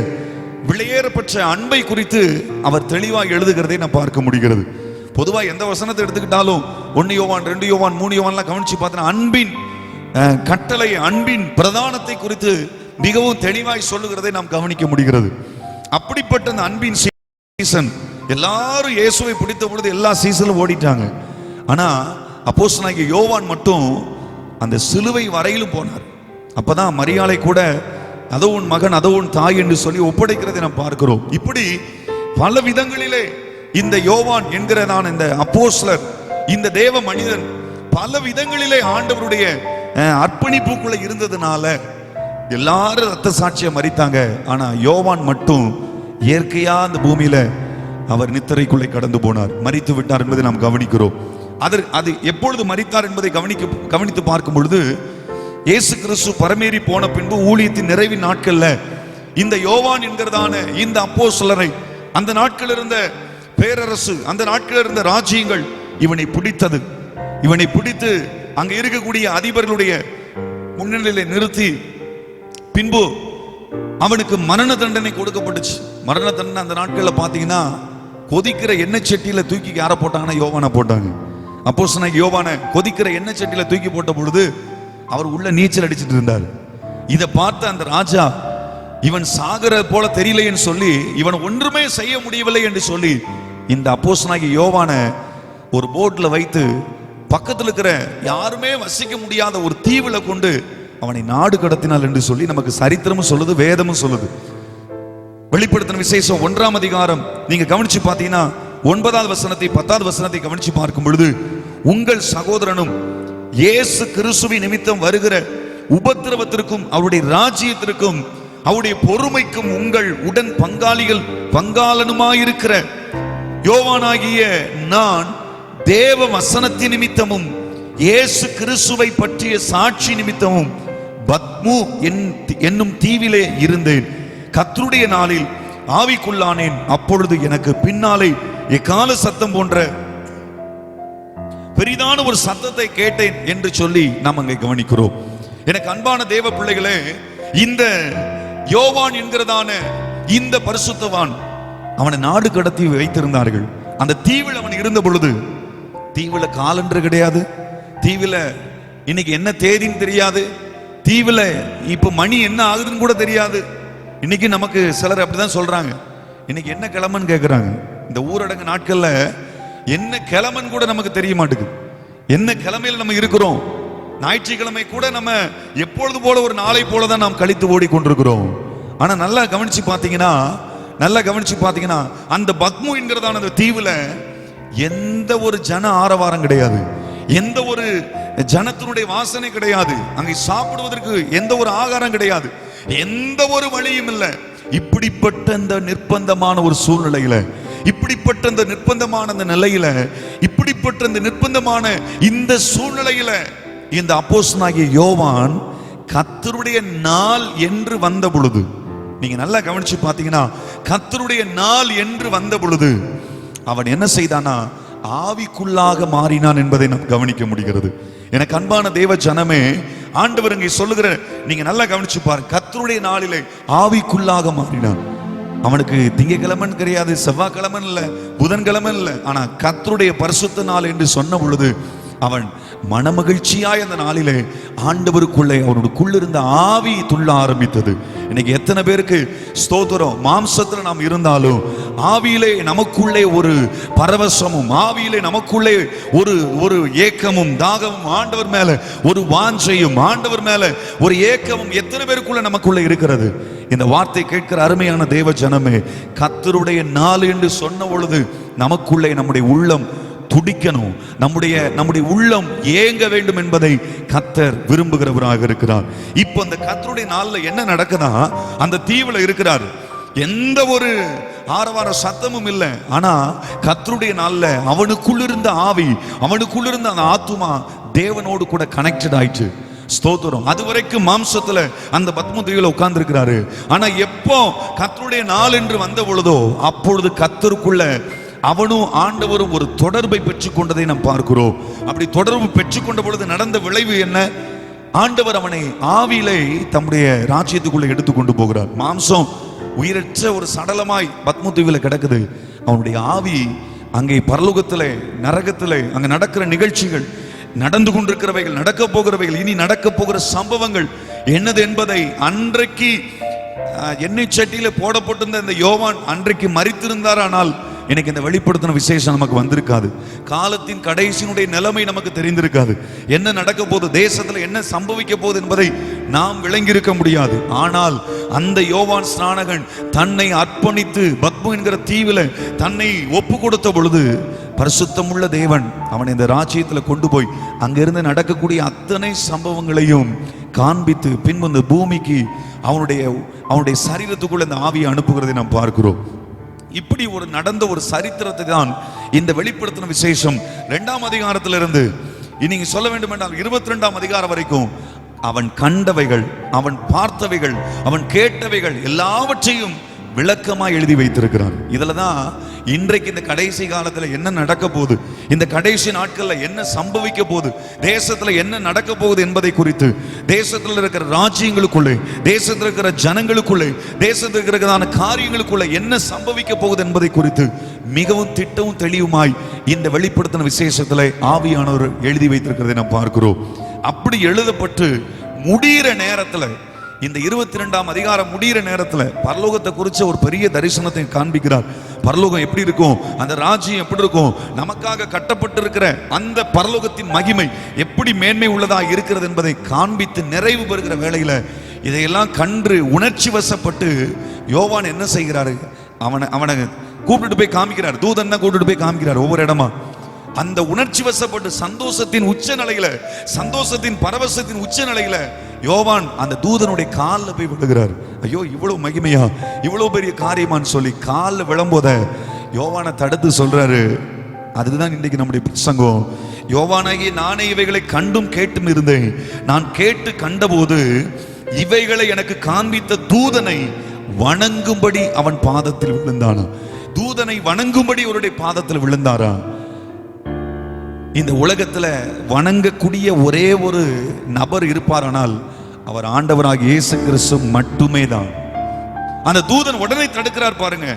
விலையேறப்பட்ட அன்பை குறித்து அவர் தெளிவாக எழுதுகிறதை நாம் பார்க்க முடிகிறது. பொதுவாக எந்த வசனத்தை எடுத்துக்கிட்டாலும் 1 யோவான், 2 யோவான், 3 யோவான்லாம் கவனிச்சு பார்த்தா அன்பின் கட்டளை, அன்பின் பிரதானத்தை குறித்து மிகவும் தெளிவாய் சொல்லுகிறதை நாம் கவனிக்க முடிகிறது. அப்படிப்பட்ட அந்த அன்பின் சீசன், எல்லாரும் இயேசுவை பிடித்த பொழுது எல்லா சீசனும் ஓடிட்டாங்க. ஆனா அப்போஸ்தலனாகிய யோவான் மட்டும் அந்த சிலுவை வரையிலும் போனார். அப்பதான் மரியாளை கூட அதோ உன் மகன், அதோ உன் தாய் என்று சொல்லி ஒப்படைக்கிறதை நாம் பார்க்கிறோம். இப்படி பல விதங்களிலே இந்த யோவான் என்கிறதான இந்த அப்போஸ்தலர், இந்த தேவ மனிதன் பல விதங்களிலே ஆண்டவருடைய அர்ப்பணிப்புக்குள்ள இருந்ததுனால எல்லாரும் ரத்த சாட்சியை மரித்தாங்க. ஆனா யோவான் மட்டும் இயற்கையா அந்த பூமியில அவர் நித்திரைக்குள்ளே கடந்து போனார், மரித்து விட்டார் என்பதை நாம் கவனிக்கிறோம். அது எப்பொழுது மரித்தார் என்பதை கவனித்து பார்க்கும் பொழுது, இயேசு கிறிஸ்து பரமேறி போன பின்பு ஊழியத்தின் நிறைவின் நாட்கள்ல இந்த யோவான் என்கிறதான இந்த அப்போஸ்தலரை, அந்த நாட்கள் இருந்த பேரரசு, அந்த நாட்கள் இருந்த ராஜ்யங்கள் இவனை பிடித்தது. இவனை பிடித்து அங்க இருக்கக்கூடிய அதிபர்களுடைய முன்னிலையில நிறுத்தி பின்பு அவனுக்கு மரண தண்டனை கொடுக்கப்பட்டுச்சு. மரண தண்டனை அந்த நாட்களில் பார்த்தீங்கன்னா கொதிக்கிற எண்ணெய் சட்டியில தூக்கி யாரை போட்டாங்கன்னா யோவானை போட்டாங்க. அப்போஸ்தலனாகிய யோவானை கொதிக்கிற எண்ணெய் சட்டியில தூக்கி போட்ட பொழுது அவர் உள்ள நீச்சல் அடிச்சிட்டு இருந்தார். இதை பார்த்த அந்த ராஜா, இவன் சாகிற போல தெரியலைன்னு சொல்லி, இவன் ஒன்றுமே செய்ய முடியவில்லை என்று சொல்லி இந்த அப்போஸ்தலனாகிய யோவானை ஒரு போட்ல வைத்து பக்கத்தில் இருக்கிற யாருமே வசிக்க முடியாத ஒரு தீவுல கொண்டு அவனை நாடு கடத்தினாள் என்று சொல்லி நமக்கு சரித்திரமும் சொல்லுது, வேதமும் சொல்லுது. வெளிப்படுத்தின விசேஷம் 1ஆம் அதிகாரம் நீங்க கவனிச்சு பார்த்தீங்கன்னா 9வது வசனத்தை 10வது வசனத்தை கவனிச்சு பார்க்கும் பொழுது, உங்கள் சகோதரனும் இயேசு கிறிஸ்துவின் நிமித்தம் வருகிற உபத்திரவத்திற்கும் அவருடைய ராஜ்யத்திற்கும் அவருடைய பொறுமைக்கும் உங்கள் உடன் பங்காளனுமாயிருக்கிற யோவானாகிய நான் தேவ வசனத்தின் நிமித்தமும் இயேசு கிறிஸ்துவை பற்றிய சாட்சி நிமித்தமும் பத்மு என்னும் தீவிலே இருந்தேன். கர்த்தருடைய நாளில் ஆவிக்குள்ளானேன். அப்பொழுது எனக்கு பின்னாலே எக்கால சத்தம் போன்ற பெரிதான ஒரு சத்தத்தை கேட்டேன் என்று சொல்லி நாம் அங்கே கவனிக்கிறோம். எனக்கு அன்பான தேவ பிள்ளைகளே, இந்த யோவான் என்கிறதான இந்த பரிசுத்தவான் அவனை நாடு கடத்தி வைத்திருந்தார்கள். அந்த தீவில் அவன் இருந்த பொழுது, தீவுல காலண்டர் கிடையாது, தீவுல இன்னைக்கு என்ன தேதின்னு தெரியாது, தீவுல இப்ப மணி என்ன ஆகுதுன்னு கூட தெரியாது. இன்னைக்கு நமக்கு சிலர் அப்படிதான் சொல்றாங்க, இன்னைக்கு என்ன கிழமைன்னு கேட்கிறாங்க. இந்த ஊரடங்கு நாட்கள்ல என்ன கிழமைன்னு கூட நமக்கு தெரிய மாட்டேங்குது. என்ன கிழமையில நம்ம இருக்கிறோம்? ஞாயிற்றுக்கிழமை கூட நம்ம எப்பொழுது போல ஒரு நாளை போலதான் நாம் கழித்து ஓடிக்கொண்டிருக்கிறோம். ஆனா நல்லா கவனிச்சு பாத்தீங்கன்னா அந்த பத்மு என்கிறதான அந்த தீவுல எந்த ஒரு ஜன ஆரவாரம் கிடையாது, எந்த ஒரு ஜனத்தினுடைய வாசனை கிடையாது, அங்கே சாப்பிடுவதற்கு எந்த ஒரு ஆகாரம் கிடையாது, எந்த ஒரு வழியும் இல்லை. இப்படிப்பட்ட இந்த நிர்பந்தமான ஒரு சூழ்நிலையில, இப்படிப்பட்ட இந்த நிர்பந்தமான அந்த நிலையில, இப்படிப்பட்ட இந்த நிர்பந்தமான இந்த சூழ்நிலையில இந்த அப்போஸ்தலனாகிய யோவான் கர்த்தருடைய நாள் என்று வந்த பொழுது, நீங்க நல்லா கவனிச்சு பாத்தீங்கன்னா, கர்த்தருடைய நாள் என்று வந்த பொழுது அவன் என்ன செய்தானா, ஆவிக்குள்ளாக மாறினான் என்பதை நாம் கவனிக்க முடிகிறது. எனக்கு அன்பான தேவ ஜனமே, ஆண்டவர் இங்கே சொல்லுகிற நீங்க நல்லா கவனிச்சு பாருங்க, கர்த்தருடைய நாளிலே ஆவிக்குள்ளாக மாறினான். அவனுக்கு திங்கக்கிழமைன்னு கிடையாது, செவ்வாய்க்கிழமை இல்லை, புதன்கிழமை இல்லை, ஆனா கர்த்தருடைய பரிசுத்த நாள் என்று சொன்ன பொழுது அவன் மனமகிழ்ச்சியாய் அந்த நாளிலே ஆண்டவருக்குள்ளே அவனுக்குள்ளிருந்த ஆவி துள்ள ஆரம்பித்தது. இன்னைக்கு எத்தனை பேருக்கு ஸ்தோத்திரம், மாம்சத்துல நாம் இருந்தாலும் ஆவியிலே நமக்குள்ளே ஒரு பரவசமும், ஆவியிலே நமக்குள்ளே ஒரு ஏக்கமும் தாகமும், ஆண்டவர் மேல ஒரு வாஞ்சையும், ஆண்டவர் மேல ஒரு ஏக்கமும் எத்தனை பேருக்குள்ள நமக்குள்ள இருக்கிறது? இந்த வார்த்தை கேட்கிற அருமையான தேவ ஜனமே, கர்த்தருடைய நாள் என்று சொன்ன பொழுது நமக்குள்ளே நம்முடைய உள்ளம் துடிக்கணும், நம்முடைய உள்ளம் ஏங்க வேண்டும் என்பதை கர்த்தர் விரும்புகிறவராக இருக்கிறார். இப்போ அந்த கர்த்தருடைய நாள்ல என்ன நடக்குதா, அந்த தீவுல இருக்கிறார், எந்த ஒரு ஆரவார சத்தமும் இல்லை. ஆனா கர்த்தருடைய நாள்ல அவனுக்குள்ளிருந்த ஆவி, அவனுக்குள்ளிருந்த அந்த ஆத்துமா தேவனோடு கூட கனெக்டட் ஆயிடுச்சு. ஸ்தோத்திரம். அது வரைக்கும் மாம்சத்துல அந்த பத்மு தீவுல உட்கார்ந்து இருக்கிறாரு. ஆனா எப்போ கர்த்தருடைய நாள் என்று வந்த பொழுதோ அப்பொழுது கர்த்தருக்குள்ள அவனும் ஆண்டவரும் ஒரு தொடர்பை பெற்றுக்கொண்டதை நாம் பார்க்கிறோம். அப்படி தொடர்பு பெற்றுக்கொண்ட பொழுது நடந்த விளைவு என்ன? ஆண்டவர் அவனை ஆவியிலே தம்முடைய ராஜ்யத்துக்குள்ள எடுத்துக்கொண்டு போகிறார். மாம்சம் உயிரற்ற ஒரு சடலமாய் பத்மு தீவுல கிடக்குது. அவனுடைய ஆவி அங்கே பரலோகத்திலே, நரகத்திலே, அங்கே நடக்கிற நிகழ்ச்சிகள், நடந்து கொண்டிருக்கிறவைகள், நடக்க போகிறவைகள், இனி நடக்க போகிற சம்பவங்கள் என்னது என்பதை அன்றைக்கு எண்ணெய் சட்டியில போடப்பட்டிருந்த இந்த யோவான் அன்றைக்கு மரித்திருந்தார். ஆனால் எனக்கு இந்த வெளிப்படுத்தின விசேஷம் நமக்கு வந்திருக்காது. காலத்தின் கடைசியினுடைய நிலைமை நமக்கு தெரிந்திருக்காது. என்ன நடக்க போகுது, தேசத்துல என்ன சம்பவிக்க போகுது என்பதை நாம் விளங்கியிருக்க முடியாது. ஆனால் அந்த யோவான் ஸ்நானகன் தன்னை அர்ப்பணித்து பத்மு என்கிற தீவில தன்னை ஒப்பு கொடுத்த பொழுது பரிசுத்தமுள்ள தேவன் அவனை இந்த ராஜ்யத்துல கொண்டு போய் அங்கிருந்து நடக்கக்கூடிய அத்தனை சம்பவங்களையும் காண்பித்து பின்பு இந்த பூமிக்கு அவனுடைய சரீரத்துக்குள்ள இந்த ஆவியை அனுப்புகிறதை நாம் பார்க்கிறோம். இப்படி ஒரு நடந்த ஒரு சரித்திரத்தை தான் இந்த வெளிப்படுத்தின விசேஷம் 2ஆம் அதிகாரத்திலிருந்து நீங்க சொல்ல வேண்டும் என்றால் 22ஆம் அதிகாரம் வரைக்கும் அவன் கண்டவைகள், அவன் பார்த்தவைகள், அவன் கேட்டவைகள் எல்லாவற்றையும் விளக்கமா எழுதி வைத்திருக்கிறான். இதுலதான் இன்றைக்கு இந்த கடைசி காலத்துல என்ன நடக்க போகுது, இந்த கடைசி நாட்கள்ல என்ன சம்பவிக்க போகுது, தேசத்துல என்ன நடக்க போகுது என்பதை குறித்து, தேசத்துல இருக்கிற ராஜ்யங்களுக்குள்ளே, தேசத்துல இருக்கிற ஜனங்களுக்குள்ளே, தேசத்துல இருக்கிறதான காரியங்களுக்குள்ளே என்ன சம்பவிக்க போகுது என்பதை குறித்து மிகவும் திட்டமும் தெளிவுமாய் இந்த வெளிப்படுத்தின விசேஷத்துல ஆவியானவர் எழுதி வைத்திருக்கிறதை நாம் பார்க்கிறோம். அப்படி எழுதப்பட்டு முடிகிற நேரத்துல இந்த 22ஆம் அதிகாரம் முடிகிற நேரத்துல பரலோகத்தை குறிச்ச ஒரு பெரிய தரிசனத்தை காண்பிக்கிறார். பரலோகம் எப்படி இருக்கும், அந்த ராஜ்யம் எப்படி இருக்கும், நமக்காக கட்டப்பட்டிருக்கிற அந்த பரலோகத்தின் மகிமை எப்படி மேன்மை உள்ளதா இருக்கிறது என்பதை காண்பித்து நிறைவு பெறுகிற வேளையில இதையெல்லாம் கண்டு உணர்ச்சி வசப்பட்டு யோவான் என்ன செய்கிறாரு, அவனை கூப்பிட்டு போய் காமிக்கிறார். தூதன் தான் கூப்பிட்டு போய் காமிக்கிறார் ஒவ்வொரு இடமா. அந்த உணர்ச்சி வசப்பட்டு சந்தோஷத்தின் உச்ச நிலையில, சந்தோஷத்தின் பரவசத்தின் உச்ச நிலையில யோவான் அந்த தூதனுடைய காலில் போய் விழுகிறார். ஐயோ, இவ்வளவு மகிமையா, இவ்வளவு பெரிய காரியமான்னு சொல்லி காலில் விழும்போத யோவானை தடுத்து சொல்றாரு. அதுதான் இன்றைக்கு நம்முடைய பிரசங்கம். யோவானாகிய நானே இவைகளை கண்டும் கேட்டும் இருந்தேன். நான் கேட்டு கண்டபோது இவைகளை எனக்கு காண்பித்த தூதனை வணங்கும்படி அவன் பாதத்தில் விழுந்தானா. தூதனை வணங்கும்படி அவருடைய பாதத்தில் விழுந்தாரா. இந்த உலகத்துல வணங்கக்கூடிய ஒரே ஒரு நபர் இருப்பாரானால் அவர் ஆண்டவராகிய இயேசு கிறிஸ்து மட்டுமே தான். அந்த தூதன் உடனே தடுக்கிறார் பாருங்க.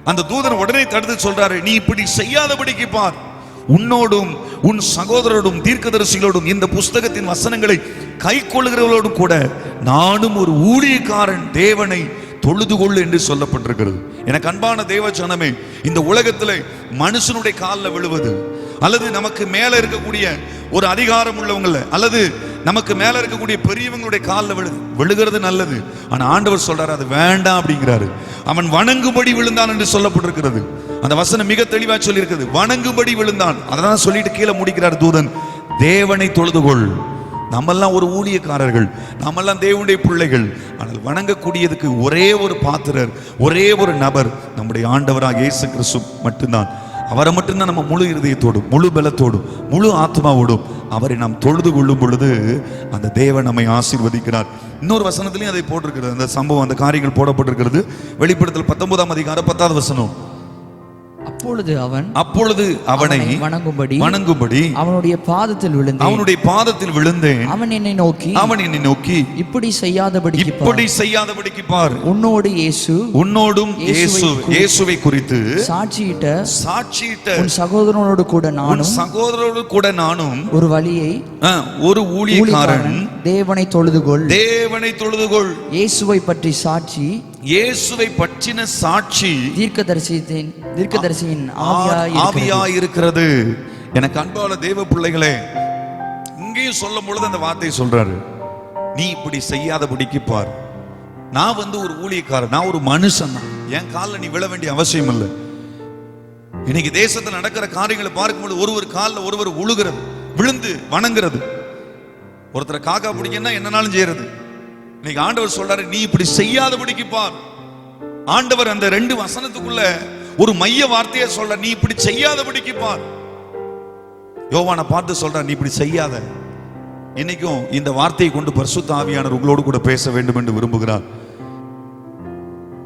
அந்த தூதன் உடனே தடுத்து சொல்றாரு, நீ இப்படி செய்யாதபடிக்கு பார், உன்னோடும் உன் சகோதரரோடும் தீர்க்கதரிசிகளோடும் இந்த புஸ்தகத்தின் வசனங்களை கை கொள்ளுகிறவர்களோடும் கூட நானும் ஒரு ஊழியக்காரன், தேவனை தொழுது கொள்ளு என்று சொல்லப்பட்டிருக்கிறது. எனக்கு அன்பான தேவ ஜனமே, இந்த உலகத்தில் மனுஷனுடைய காலில் விழுவது அல்லது நமக்கு மேல இருக்கக்கூடிய ஒரு அதிகாரம் உள்ளவங்கள அல்லது நமக்கு மேல இருக்கக்கூடிய பெரியவங்களுடைய காலில் விழுகிறது நல்லது. ஆனா ஆண்டவர் சொல்றாரு அது வேண்டாம் அப்படிங்கிறாரு. அவன் வணங்கும்படி விழுந்தான் என்று சொல்லப்பட்டிருக்கிறது. அந்த வசனம் மிக தெளிவா சொல்லி இருக்குது, வணங்கும்படி விழுந்தான். அதான் சொல்லிட்டு கீழே முடிக்கிறார் தூதன், தேவனை தொழுதுகொள். நம்மெல்லாம் ஒரு ஊழியக்காரர்கள், நம்மெல்லாம் தேவனுடைய பிள்ளைகள். ஆனால் வணங்கக்கூடியதுக்கு ஒரே ஒரு பாத்திரர், ஒரே ஒரு நபர் நம்முடைய ஆண்டவராக இயேசு கிறிஸ்து மட்டும்தான். அவரை மட்டும்தான் நம்ம முழு இருதயத்தோடும், முழு பலத்தோடும், முழு ஆத்மாவோடும் அவரை நாம் தொழுது கொள்ளும் பொழுது அந்த தேவன் நம்மை ஆசீர்வதிக்கிறார். இன்னொரு வசனத்திலையும் அதை போட்டிருக்கிறது, அந்த சம்பவம், அந்த காரியங்கள் போடப்பட்டிருக்கிறது. வெளிப்படுத்தல் 19ஆம் அதிகாரம் 10வது வசனம். அப்பொழுது அவனை வணங்கும்படி அவனுடைய பாதத்தில் விழுந்தேன். அவன் என்னை நோக்கி இப்படி செய்யாதபடிக்கு பார், உன்னோடும் இயேசுவை குறித்து சாட்சியிட்ட உன் சகோதரனோடு கூட நானும் ஒரு ஊழியக்காரன், தேவனை தொழுதுகொள். இயேசுவை பற்றின சாட்சி தீர்க்கதரிசியின் ஆவியாய் இருக்கிறது. எனக்கு அன்பான தேவ பிள்ளைகளே, இங்கேயும் சொல்லும் பொழுது அந்த வார்த்தையை சொல்றாரு, நீ இப்படி செய்யாதபடிக்கு பார். நான் ஒரு ஊழியக்காரன், நான் ஒரு மனுஷன், என் காலில் நீ விழ வேண்டிய அவசியம் இல்லை. இன்னைக்கு தேசத்தில் நடக்கிற காரியங்களை பார்க்கும்போது ஒருவர் காலில் ஒருவர் விழுந்து வணங்குறது. ஒருத்தரை காக்கா பிடிக்கன்னா என்னன்னாலும் செய்யறது. இன்னைக்கு ஆண்டவர் சொல்றாரு, நீ இப்படி செய்யாதபடிக்கு பார். ஆண்டவர் அந்த 2 வசனத்துக்குள்ள ஒரு மைய வார்த்தையை சொல்ற, நீ இப்படி செய்யாதபடிக்கு பார். யோவானை பார்த்து சொல்ற, நீ இப்படி செய்யாத. இன்னைக்கும் இந்த வார்த்தையை கொண்டு பரிசுத்த ஆவியானவர் உங்களோடு கூட பேச வேண்டும் என்று விரும்புகிறார்.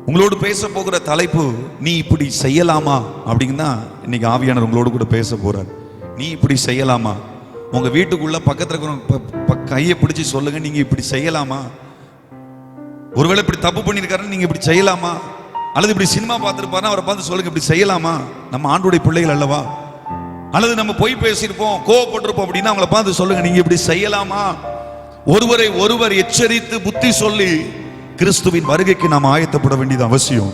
உங்களோடு பேச போகிற தலைப்பு, நீ இப்படி செய்யலாமா அப்படின்னா இன்னைக்கு ஆவியானவர் உங்களோடு கூட பேச போறார். நீ இப்படி செய்யலாமா? உங்க வீட்டுக்குள்ள பக்கத்துல இருக்கிற கையை பிடிச்சி சொல்லுங்க, நீங்க இப்படி செய்யலாமா? ஒருவேளை இப்படி தப்பு பண்ணிருக்காருன்னு நீங்க இப்படி செய்யலாமா? அல்லது இப்படி சினிமா பார்த்துருப்பாரு, அவரை பார்த்து சொல்லுங்க, இப்படி செய்யலாமா? நம்ம ஆண்டுடைய பிள்ளைகள் அல்லவா? அல்லது நம்ம பொய் பேசியிருப்போம், கோவப்பட்டிருப்போம் அப்படின்னா அவங்கள பார்த்து சொல்லுங்க, நீங்க இப்படி செய்யலாமா? ஒருவரை ஒருவர் எச்சரித்து புத்தி சொல்லி கிறிஸ்துவின் வருகைக்கு நாம் ஆயத்தப்பட வேண்டியது அவசியம்.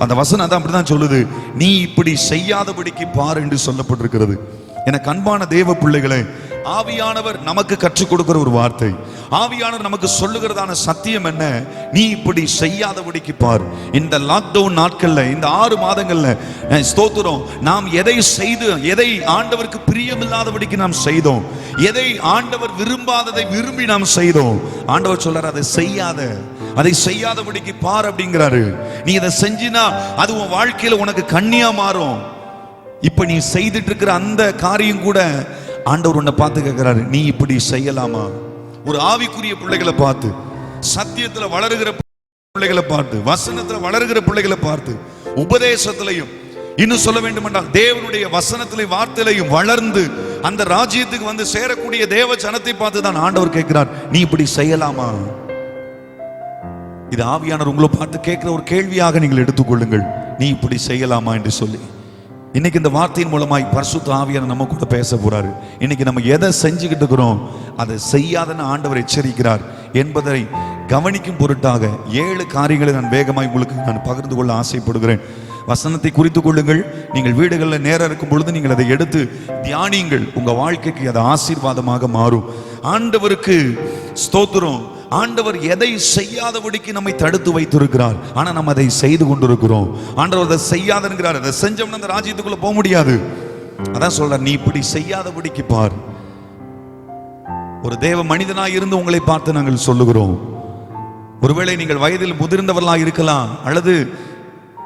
அந்த வசனம் தான் அப்படிதான் சொல்லுது, நீ இப்படி செய்யாதபடிக்கு பார் என்று சொல்லப்பட்டிருக்கிறது. எனக்கு அன்பான தேவ பிள்ளைகளே, ஆவியானவர் நமக்கு கற்றுக் கொடுக்கிற ஒரு வார்த்தை, ஆவியானவர் நமக்கு சொல்லுகிறதான சத்தியம் என்ன? நீ இப்படி செய்யாதபடிக்கு பார். இந்த லாக்டவுன் நாட்கள்ல, இந்த 6 மாதங்கள்ல ஸ்தோத்திரம், நாம் எதை ஆண்டவருக்கு பிரியமில்லாதபடிக்கு நாம் செய்தோம், எதை ஆண்டவர் விரும்பாததை விரும்பி நாம் செய்தோம். ஆண்டவர் சொல்றாரு, அதை செய்யாதபடிக்கு பார் அப்படிங்கிறாரு. நீ இதை செஞ்சினா அது உன் வாழ்க்கையில உனக்கு கண்ணியா மாறும். இப்ப நீ செய்துட்டு இருக்கிற அந்த காரியம் கூட ஆண்டவர் உன்னை பார்த்து கேட்கிறாரு, நீ இப்படி செய்யலாமா? ஒரு ஆவிக்குரிய பிள்ளைகளை பார்த்து, சத்தியத்துல வளருகிற பிள்ளைகளை பார்த்து, வசனத்துல வளருகிற பிள்ளைகளை பார்த்து, உபதேசத்திலையும் இன்னும் சொல்ல வேண்டும் என்றால் தேவனுடைய வசனத்திலையும் வார்த்தையிலையும் வளர்ந்து அந்த ராஜ்யத்துக்கு வந்து சேரக்கூடிய தேவ ஜனத்தை பார்த்து தான் ஆண்டவர் கேட்கிறார், நீ இப்படி செய்யலாமா? இது ஆவியானவர் உங்களை பார்த்து கேட்கிற ஒரு கேள்வியாக நீங்கள் எடுத்துக்கொள்ளுங்கள், நீ இப்படி செய்யலாமா என்று சொல்லி. இன்னைக்கு இந்த வார்த்தையின் மூலமாய் பரிசுத்த ஆவியானவர் நம்ம கூட பேச போறாரு. இன்னைக்கு நம்ம எதை செஞ்சுக்கிட்டு இருக்கிறோம், அதை செய்யாதன்னு ஆண்டவர் எச்சரிக்கிறார் என்பதை கவனிக்கும் பொருட்டாக 7 காரியங்களை நான் வேகமாய் உங்களுக்கு நான் பகிர்ந்து கொள்ள ஆசைப்படுகிறேன். வசனத்தை குறித்து கொள்ளுங்கள். நீங்கள் வீடுகளில் நேரம் இருக்கும் பொழுது நீங்கள் அதை எடுத்து தியானியுங்கள். உங்க வாழ்க்கைக்கு அது ஆசீர்வாதமாக மாறும். ஆண்டவருக்கு ஸ்தோத்திரம். ஆண்டவர் எதை செய்யாதபடிக்கு நம்மை தடுத்து வைத்திருக்கிறார், ஆனா நம்ம அதை செய்து கொண்டிருக்கிறோம். ஆண்டவர் அதை செய்யாதங்கிறார். அதை செஞ்சோம்னா அந்த ராஜ்யத்துக்குள்ள போக முடியாது. அதான் சொல்றார், நீ இப்படி செய்யாதபடிக்கு பார். ஒரு தேவ மனிதனாய் இருந்து உங்களை பார்த்து நாங்கள் சொல்லுகிறோம். ஒருவேளை நீங்கள் வயதில் முதிர்ந்தவர்களா இருக்கலாம், அல்லது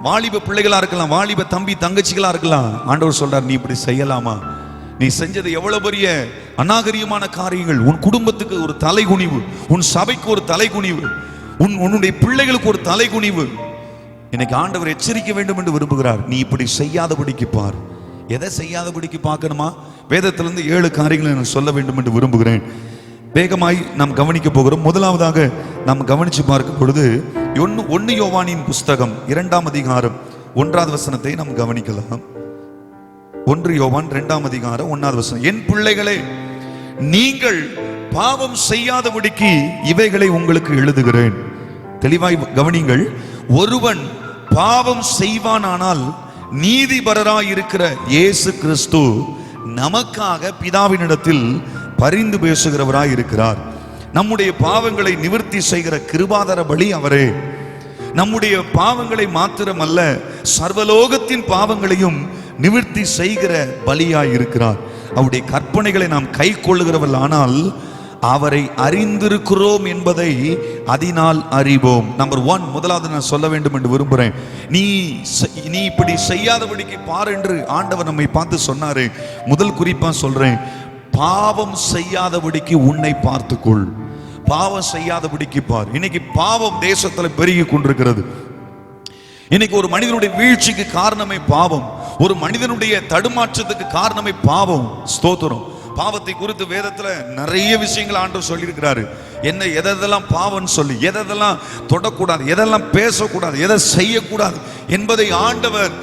வாலிப பிள்ளைகளா இருக்கலாம், வாலிப தம்பி தங்கச்சிகளா இருக்கலாம். ஆண்டவர் சொல்றார், நீ இப்படி செய்யலாமா? நீ செஞ்சது எவ்வளவு பெரிய அநாகரிகமான காரியங்கள். உன் குடும்பத்துக்கு ஒரு தலைகுனிவு, உன் சபைக்கு ஒரு தலைகுனிவு, உன்னுடைய பிள்ளைகளுக்கு ஒரு தலைகுனிவு. இன்னைக்கு ஆண்டவர் எச்சரிக்க வேண்டும் என்று விரும்புகிறார். நீ இப்படி செய்யாதபடிக்கு பார். எதை செய்யாதபடிக்கு பார்க்கணுமா? வேதத்திலிருந்து 7 காரியங்களை நான் சொல்ல வேண்டும் என்று விரும்புகிறேன். வேகமாய் நாம் கவனிக்க போகிறோம். முதலாவதாக நாம் கவனிச்சு பார்க்கும் பொழுது 1 யோவானின் புஸ்தகம் 2ஆம் அதிகாரம் 1வது வசனத்தை நாம் கவனிக்கலாம். 1 யோவான் 2ஆம் அதிகாரம் 1வது வசனம். என் பிள்ளைகளே, நீங்கள் பாவம் செய்யாதபடிக்கு இவைகளை உங்களுக்கு எழுதுகிறேன். தெளிவாய் கவனிங்கள். ஒருவன் பாவம் செய்வானானால் நீதிபரராய் இருக்கிற இயேசு கிறிஸ்து நமக்காக பிதாவினிடத்தில் பரிந்து பேசுகிறவராய் இருக்கிறார். நம்முடைய பாவங்களை நிவர்த்தி செய்கிற கிருபாதர பலி அவரே. நம்முடைய பாவங்களை மாத்திரமல்ல, சர்வலோகத்தின் பாவங்களையும் நிவர்த்தி செய்கிற பலியாய் இருக்கிறார். அவருடைய கற்பனைகளை நாம் கை கொள்ளுகிறவர்கள் ஆனால் அவரை அறிந்திருக்கிறோம் என்பதை அதனால் அறிவோம். நம்பர் 1, முதலாவது நான் சொல்ல வேண்டும் என்று விரும்புகிறேன். நீ இப்படி செய்யாதபடிக்கு பார் என்று ஆண்டவர் நம்மை பார்த்து சொன்னாரு. முதல் குறிப்பா சொல்றேன், பாவம் செய்யாதபடிக்கு உன்னை பார்த்துக்கொள். பாவம் செய்யாதபடிக்கு பார். இன்னைக்கு பாவம் தேசத்துல பெருகி கொண்டிருக்கிறது. இன்னைக்கு ஒரு மனிதனுடைய வீழ்ச்சிக்கு காரணமே பாவம். ஒரு மனிதனுடைய தடுமாற்றத்துக்கு காரணமே பாவம். ஸ்தோத்திரம். பாவத்தை குறித்து வேதத்துல நிறைய விஷயங்கள் ஆண்டவர் சொல்லி இருக்கிறாரு. என்ன எதெல்லாம் பாவம் சொல்லி, எதெல்லாம் தொடக்கூடாது, எதெல்லாம் பேசக்கூடாது, எதை செய்யக்கூடாது என்பதை ஆண்டவர்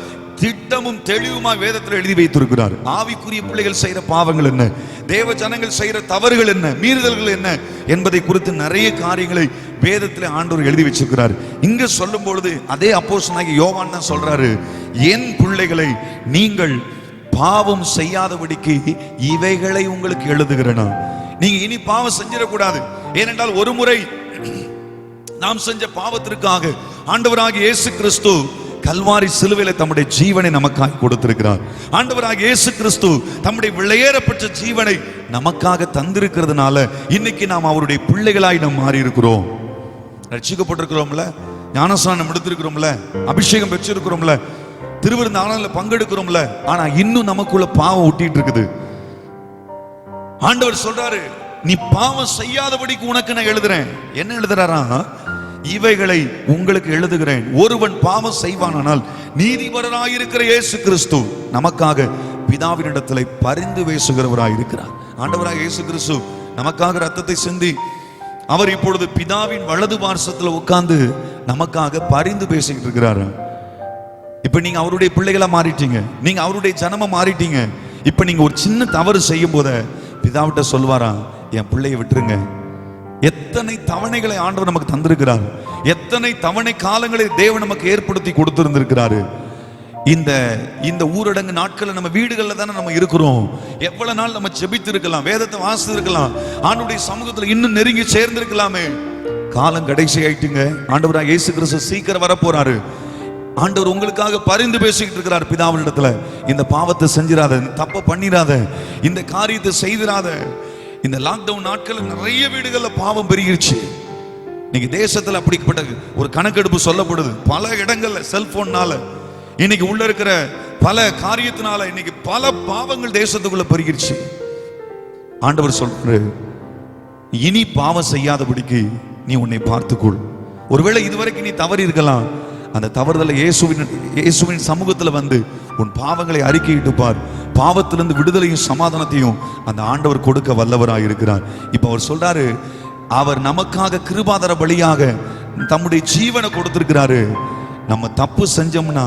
திட்டமும் தெளிவுமாய் வேதத்தில் எழுதி வைத்திருக்கிறார். ஆவிக்குரிய பிள்ளைகள் செய்யற பாவங்கள் என்ன, தேவ ஜனங்கள் செய்யற தவறுகள் என்ன, மீறுதல்கள் என்ன என்பதை குறித்து நிறைய காரியங்களை வேதத்தில் ஆண்டவர் எழுதி வச்சிருக்கிறார். இங்க சொல்லும் பொழுது அதே அப்போஸ்தலனாகிய யோவான் தான் சொல்றாரு, என் பிள்ளைகளை நீங்கள் பாவம் செய்யாதபடிக்கு இவைகளை உங்களுக்கு எழுதுகிறேனா. நீங்க இனி பாவம் செஞ்சிடக்கூடாது. ஏனென்றால் ஒரு முறை நாம் செஞ்ச பாவத்திற்காக ஆண்டவராகிய இயேசு கிறிஸ்து கல்வாரி சிலுவையில தம்முடைய ஜீவனை நமக்காக கொடுத்திருக்கிறார். ஆண்டவராகிய இயேசு கிறிஸ்து தம்முடைய விலையேறப்பட்ட ஜீவனை நமக்காக தந்திருக்கிறதுனால இன்னைக்கு நாம் அவருடைய பிள்ளைகளாய் நாம் மாறி இருக்கிறோம். ரட்சிக்கப்பட்டிருக்கிறோம்ல, ஞானஸ்நானம் எடுத்திருக்கிறோம்ல, அபிஷேகம் பெற்றிருக்கிறோம்ல, திருவிருந்தானல பங்கெடுக்கிறோம்ல. ஆனா இன்னும் நமக்குள்ள பாவம் ஒட்டிட்டு இருக்குது. ஆண்டவர் சொல்றாரு, நீ பாவம் செய்யாதபடிக்கு உனக்கு நான் எழுதுறேன். என்ன எழுதுறாரா? இவைகளை உங்களுக்கு எழுதுகிறேன். ஒருவன் பாவம் செய்வானால் நீதிபரராயிருக்கிற இயேசு கிறிஸ்து நமக்காக பிதாவினிடத்தில் பரிந்து பேசுகிறவராயிருக்கிறார். ஆண்டவராக இயேசு கிறிஸ்து நமக்காக ரத்தத்தை சிந்தி அவர் இப்பொழுது பிதாவின் வலது பார்சத்தில் உட்கார்ந்து நமக்காக பரிந்து பேசிக்கிட்டு இருக்கிறாரு. இப்ப நீங்க அவருடைய பிள்ளைகளா மாறிட்டீங்க, நீங்க அவருடைய ஜனமா மாறிட்டீங்க. இப்ப நீங்க ஒரு சின்ன தவறு செய்யும் போத பிதாவிட்ட சொல்வாரா, என் பிள்ளையை விட்டுருங்க. எத்தனை தவணைகளை ஆண்டவர் நமக்கு தந்திருக்கிறார், எத்தனை தவணை காலங்களை தேவன் நமக்கு ஏற்படுத்தி கொடுத்திருந்திருக்கிறாரு. இந்த ஊரடங்கு நாட்கள் நம்ம வீடுகளில் தானே நம்ம இருக்கிறோம். எவ்வளவு நாள் நம்ம ஜெபித்து இருக்கலாம், வேதத்தை வாசித்து இருக்கலாம், ஆண்டவருடைய சமூகத்தில் இன்னும் நெருங்கி சேர்ந்திருக்கலாமே. காலம் கடைசி ஆயிட்டுங்க. ஆண்டவராக இயேசு கிறிஸ்து சீக்கிரம் வர போறாரு. ஆண்டவர் உங்களுக்காக பரிந்து பேசிக்கிட்டு இருக்கிறார் பிதாவினிடத்துல. இந்த பாவத்தை செஞ்சிடாத, தப்ப பண்ணிடாத, இந்த காரியத்தை செய்திடாத. இந்த லாக்டவுன் நாட்கள் நிறைய வீடுகள்ல பாவம் பெருகிருச்சு. இன்னைக்கு தேசத்துல அப்படிப்பட்ட ஒரு கணக்கெடுப்பு சொல்லப்படுது. பல இடங்கள்ல செல்போன்னால, இன்னைக்கு உள்ள இருக்கிற பல காரியத்தினால இன்னைக்கு பல பாவங்கள் தேசத்துக்குள்ள பெருகிருச்சு. ஆண்டவர் சொல்றாரு, இனி பாவம் செய்யாதபடிக்கு நீ உன்னை பார்த்துக்கொள். ஒருவேளை இதுவரைக்கும் நீ தவறி இருக்கலாம். அந்த தவறுதலை இயேசுவின் சமூகத்துல வந்து உன் பாவங்களை அறிக்கையிட்டு பார். பாவத்திலிருந்து விடுதலையும் சமாதானத்தையும் அந்த ஆண்டவர் கொடுக்க வல்லவராக இருக்கிறார். இப்ப அவர் சொல்றாரு, அவர் நமக்காக கிருபாதர பலியாக தம்முடைய ஜீவனை கொடுத்திருக்கிறாரு. நம்ம தப்பு செஞ்சோம்னா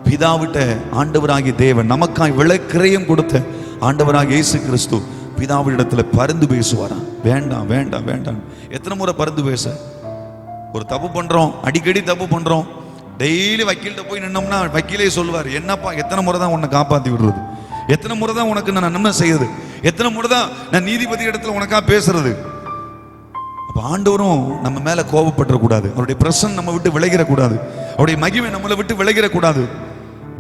பிதாவிட்ட ஆண்டவராகிய தேவன் நமக்காய் விலைக்கிரயம் கொடுத்த ஆண்டவராகிய இயேசு கிறிஸ்து பிதாவிடத்துல பரிந்து பேசுவாரா? வேண்டாம் வேண்டாம் வேண்டாம். எத்தனை முறை பரிந்து பேச? ஒரு தப்பு பண்றோம், அடிக்கடி தப்பு பண்றோம். டெய்லி வக்கீல்கிட்ட போய் நின்னோம்னா வக்கீலே சொல்லுவார், என்னப்பா எத்தனை முறை தான் உன்னை காப்பாத்தி விடுறது, எத்தனை முறை தான் உனக்கு நான் நன்மை செய்யுது, எத்தனை முறை தான் நான் நீதிபதி இடத்துல உனக்கா பேசுறது. அப்ப ஆண்டவரும் நம்ம மேல கோபப்பட்டுறக்கூடாது, அவருடைய பிரசன்னம் நம்ம விட்டு விலகிடக்கூடாது, அவருடைய மகிமை நம்மளை விட்டு விலகிடக்கூடாது.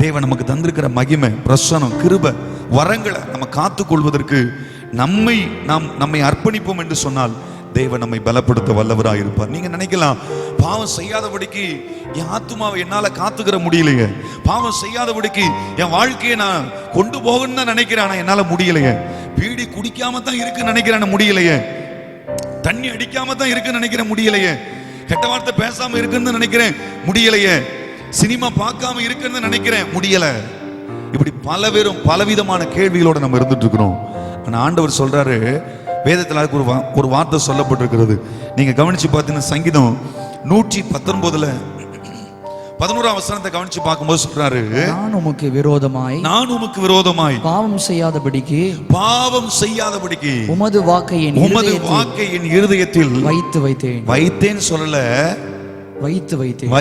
தேவன் நமக்கு தந்திருக்கிற மகிமை, பிரசனம், கிருபை, வரங்களை நம்ம காத்துக் கொள்வதற்கு நம்மை அர்ப்பணிப்போம் என்று சொன்னால் தேவன் நம்மை பலப்படுத்த வல்லவராக இருப்பார். நீங்க நினைக்கலாம், பாவம் செய்யாதபடிக்கு என் ஆத்துமாவை என்னால காத்துக்கிற முடியலையே, பாவம் செய்யாதபடிக்கு என் வாழ்க்கையை நான் கொண்டு போகணும்னு தான் நினைக்கிறேன், ஆனா என்னால முடியலையே, பீடி குடிக்காம தான் இருக்குன்னு நினைக்கிறேன் முடியலையே, தண்ணி அடிக்காம தான் இருக்குன்னு நினைக்கிறேன் முடியலையே, கெட்ட வார்த்தை பேசாம இருக்குன்னு நினைக்கிறேன் முடியலையே, சினிமா பார்க்காம இருக்குன்னு நினைக்கிறேன் முடியல. இப்படி பலவேறும் பலவிதமான கேள்விகளோட நம்ம இருந்துட்டு இருக்கிறோம். ஆனா ஆண்டவர் சொல்றாரு, வேதத்தில் அதுக்கு ஒரு வார்த்தை சொல்லப்பட்டிருக்கிறது. நீங்க கவனிச்சு பார்த்தீங்கன்னா சங்கீதம் 119 11ஆம் வசனத்தை கவனிச்சு பார்க்கும்போது சொல்றாரு, நான் உமக்கு விரோதமாய் பாவம் செய்யாதபடிக்கு உமது வாக்கை என் இருதயத்தில் வைத்தேன் சொல்லல, வைத்து வைத்தேன்